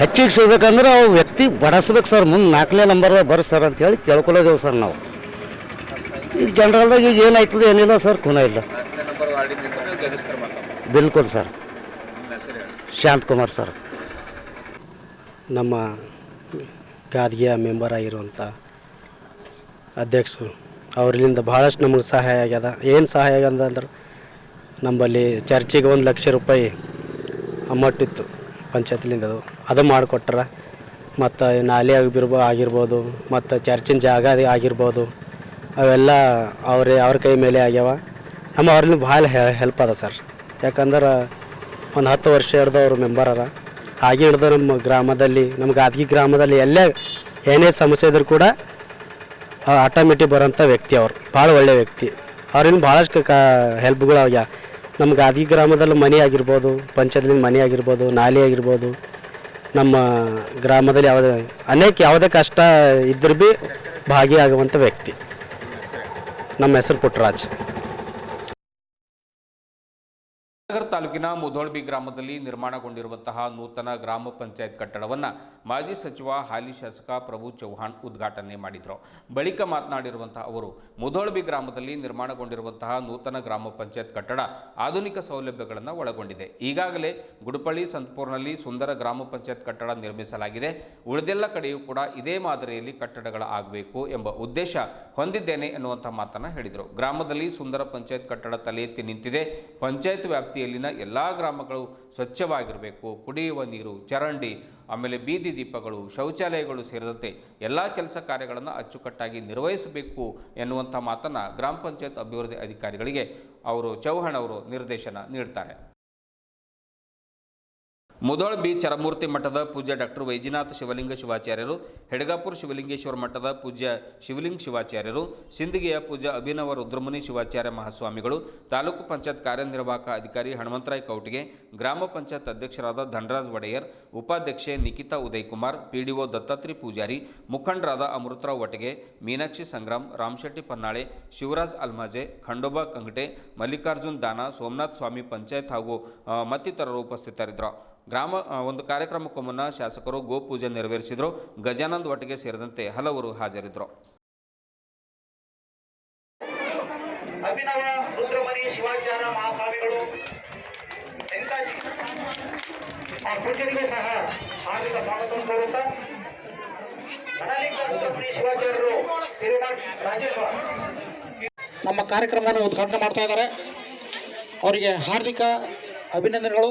ಹೆಚ್ಚಿಗೆ ಸಿಗ್ಬೇಕಂದ್ರೆ ಅವು ವ್ಯಕ್ತಿ ಬಡಿಸ್ಬೇಕು ಸರ್, ಮುಂದೆ 4ನೇ ನಂಬರ್ದಾಗ ಬರ್ರಿ ಸರ್ ಅಂತೇಳಿ ಕೇಳ್ಕೊಳ್ಳೋದೇವು ಸರ್ ನಾವು. ಈಗ ಜನರಲ್ದಾಗ ಈಗ ಏನಾಯ್ತದೆ ಏನಿಲ್ಲ ಸರ್, ಖುನ ಇಲ್ಲ. ಬಿಲ್ಕುಲ್ ಸರ್. ಶಾಂತಕುಮಾರ್ ಸರ್.
ನಮ್ಮ ಗಾದಿಗೆಯ ಮೆಂಬರ್ ಆಗಿರುವಂಥ ಅಧ್ಯಕ್ಷರು ಅವರಿಂದ ಭಾಳಷ್ಟು ನಮಗೆ ಸಹಾಯ ಆಗ್ಯದ. ಏನು ಸಹಾಯ ಆಗ್ಯದ ಅಂದ್ರೆ ನಮ್ಮಲ್ಲಿ ಚರ್ಚಿಗೆ 1 ಲಕ್ಷ ರೂಪಾಯಿ ಅಮೌಂಟ್ ಇತ್ತು ಪಂಚಾಯತ್ಲಿಂದ, ಅದು ಮಾಡಿಕೊಟ್ರ. ಮತ್ತು ನಾಲೆ ಆಗಿರ್ಬೋದು, ಮತ್ತು ಚರ್ಚಿನ ಜಾಗ ಆಗಿರ್ಬೋದು, ಅವೆಲ್ಲ ಅವ್ರ ಕೈ ಮೇಲೆ ಆಗ್ಯಾವ. ಅವ್ರಿಂದ ಭಾಳ ಹೆಲ್ಪ್ ಅದ ಸರ್. ಯಾಕಂದ್ರೆ ಒಂದು 10 ವರ್ಷ ಹಿಡ್ದು ಅವರು ಮೆಂಬರ್ ಹಾಗೆ ಹಿಡ್ದು ನಮ್ಮ ಗ್ರಾಮದಲ್ಲಿ, ನಮ್ಮ ಗಾದಗಿ ಗ್ರಾಮದಲ್ಲಿ ಏನೇ ಸಮಸ್ಯೆ ಇದ್ರೂ ಕೂಡ ಆಟೋಮೆಟಿಕ್ ಬರೋಂಥ ವ್ಯಕ್ತಿ ಅವರು. ಭಾಳ ಒಳ್ಳೆಯ ವ್ಯಕ್ತಿ. ಅವರಿಂದ ಭಾಳಷ್ಟು ಹೆಲ್ಪ್ಗಳು ಆಗ್ಯಾವ. ನಮ್ಮ ಗಾದಗಿ ಗ್ರಾಮದಲ್ಲಿ ಮನೆ ಆಗಿರ್ಬೋದು, ಪಂಚಾಯತ್ಲಿಂದ ಮನೆ ಆಗಿರ್ಬೋದು, ನಾಲೆ ಆಗಿರ್ಬೋದು, ನಮ್ಮ ಗ್ರಾಮದಲ್ಲಿ ಯಾವುದೇ ಕಷ್ಟ ಇದ್ರೂ ಭೀ ಭಾಗಿಯಾಗುವಂಥ ವ್ಯಕ್ತಿ. ನಮ್ಮ ಹೆಸರು ಪುಟ್ಟರಾಜ್.
ನಗರ ತಾಲೂಕಿನ ಮುಧೋಳ್ಬಿ ಗ್ರಾಮದಲ್ಲಿ ನಿರ್ಮಾಣಗೊಂಡಿರುವಂತಹ ನೂತನ ಗ್ರಾಮ ಪಂಚಾಯತ್ ಕಟ್ಟಡವನ್ನು ಮಾಜಿ ಸಚಿವ ಹಾಲಿ ಶಾಸಕ ಪ್ರಭು ಚೌಹಾಣ್ ಉದ್ಘಾಟನೆ ಮಾಡಿದರು. ಬಳಿಕ ಮಾತನಾಡಿರುವಂತಹ ಅವರು, ಮುಧೋಳ್ಬಿ ಗ್ರಾಮದಲ್ಲಿ ನಿರ್ಮಾಣಗೊಂಡಿರುವಂತಹ ನೂತನ ಗ್ರಾಮ ಪಂಚಾಯತ್ ಕಟ್ಟಡ ಆಧುನಿಕ ಸೌಲಭ್ಯಗಳನ್ನು ಒಳಗೊಂಡಿದೆ. ಈಗಾಗಲೇ ಗುಡುಪಳ್ಳಿ ಸಂತಪುರ್ನಲ್ಲಿ ಸುಂದರ ಗ್ರಾಮ ಪಂಚಾಯತ್ ಕಟ್ಟಡ ನಿರ್ಮಿಸಲಾಗಿದೆ. ಉಳಿದೆಲ್ಲ ಕಡೆಯೂ ಕೂಡ ಇದೇ ಮಾದರಿಯಲ್ಲಿ ಕಟ್ಟಡಗಳ ಆಗಬೇಕು ಎಂಬ ಉದ್ದೇಶ ಹೊಂದಿದ್ದೇನೆ ಎನ್ನುವಂಥ ಮಾತನ್ನು ಹೇಳಿದರು. ಗ್ರಾಮದಲ್ಲಿ ಸುಂದರ ಪಂಚಾಯತ್ ಕಟ್ಟಡ ತಲೆ ಎತ್ತಿ ನಿಂತಿದೆ. ಪಂಚಾಯತ್ ವ್ಯಾಪ್ತಿಯಲ್ಲಿನ ಎಲ್ಲ ಗ್ರಾಮಗಳು ಸ್ವಚ್ಛವಾಗಿರಬೇಕು. ಕುಡಿಯುವ ನೀರು, ಚರಂಡಿ, ಆಮೇಲೆ ಬೀದಿ ದೀಪಗಳು, ಶೌಚಾಲಯಗಳು ಸೇರಿದಂತೆ ಎಲ್ಲ ಕೆಲಸ ಕಾರ್ಯಗಳನ್ನು ಅಚ್ಚುಕಟ್ಟಾಗಿ ನಿರ್ವಹಿಸಬೇಕು ಎನ್ನುವಂಥ ಮಾತನ್ನು ಗ್ರಾಮ ಪಂಚಾಯತ್ ಅಭಿವೃದ್ಧಿ ಅಧಿಕಾರಿಗಳಿಗೆ ಚೌಹಾಣ್ ಅವರು ನಿರ್ದೇಶನ ನೀಡ್ತಾರೆ. ಮುಧೋಳ್ಬಿ ಚರಮೂರ್ತಿ ಮಠದ ಪೂಜ್ಯ ಡಾಕ್ಟರ್ ವೈಜಿನಾಥ ಶಿವಲಿಂಗ ಶಿವಾಚಾರ್ಯರು, ಹೆಡಗಾಪುರ ಶಿವಲಿಂಗೇಶ್ವರ ಮಠದ ಪೂಜ್ಯ ಶಿವಲಿಂಗ ಶಿವಾಚಾರ್ಯರು, ಸಿಂದಗಿಯ ಪೂಜ್ಯ ಅಭಿನವ ರುದ್ರಮುನಿ ಶಿವಾಚಾರ್ಯ ಮಹಾಸ್ವಾಮಿಗಳು, ತಾಲೂಕು ಪಂಚಾಯತ್ ಕಾರ್ಯನಿರ್ವಾಹಕ ಅಧಿಕಾರಿ ಹನುಮಂತರಾಯ್ ಕೌಟಿಗೆ, ಗ್ರಾಮ ಪಂಚಾಯತ್ ಅಧ್ಯಕ್ಷರಾದ ಧನರಾಜ್ ಒಡೆಯರ್, ಉಪಾಧ್ಯಕ್ಷೆ ನಿಖಿತಾ ಉದಯಕುಮಾರ್, ಪಿಡಿಒ ದತ್ತಾತ್ರಿ ಪೂಜಾರಿ, ಮುಖಂಡರಾದ ಅಮೃತರಾವ್ ವಟಗೆ, ಮೀನಾಕ್ಷಿ ಸಂಗ್ರಾಮ್, ರಾಮಶೆಟ್ಟಿ ಪನ್ನಾಳೆ, ಶಿವರಾಜ್ ಅಲ್ಮಾಜೆ, ಖಂಡೋಬಾ ಕಂಗಟೆ, ಮಲ್ಲಿಕಾರ್ಜುನ್ ದಾನ, ಸೋಮನಾಥ್ ಸ್ವಾಮಿ ಪಂಚಾಯತ್ ಹಾಗೂ ಮತ್ತಿತರರು ಉಪಸ್ಥಿತರಿದ್ದರು. ಒಂದು ಕಾರ್ಯಕ್ರಮಕ್ಕೂ ಮುನ್ನ ಶಾಸಕರು ಗೋಪೂಜೆ ನೆರವೇರಿಸಿದರು. ಗಜಾನಂದ್ ಒಟ್ಟಿಗೆ ಸೇರಿದಂತೆ ಹಲವರು ಹಾಜರಿದ್ದರು.
ಅಭಿನವ ರುದ್ರಮುನಿ ಶಿವಾಚಾರ್ಯ ಮಹಾಸ್ವಾಮಿಗಳು ಆ ಪೂಜೆಗೆ ಸಹ ಹಾರ್ದಿಕ ಸ್ವಾಗತ ಕೋರುತ್ತಾ ರುದ್ರಮುನಿ ಶಿವಾಚಾರ್ಯರು ತಿರುಮಠ ರಾಜೇಶ್ವರ ನಮ್ಮ ಕಾರ್ಯಕ್ರಮವನ್ನು ಉದ್ಘಾಟನೆ ಮಾಡ್ತಾ ಇದ್ದಾರೆ. ಅವರಿಗೆ ಹಾರ್ದಿಕ ಅಭಿನಂದನೆಗಳು.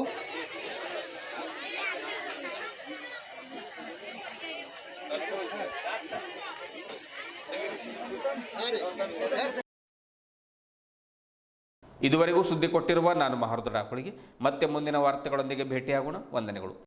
ಇದುವರೆಗೂ ಸುದ್ದಿ ಕೊಟ್ಟಿರುವ ನಾನು ಮಹರ್ದ ಡಾಕುಳಿಗೆ ಮತ್ತೆ ಮುಂದಿನ ವಾರ್ತೆಗಳೊಂದಿಗೆ ಭೇಟಿಯಾಗೋಣ. ವಂದನೆಗಳು.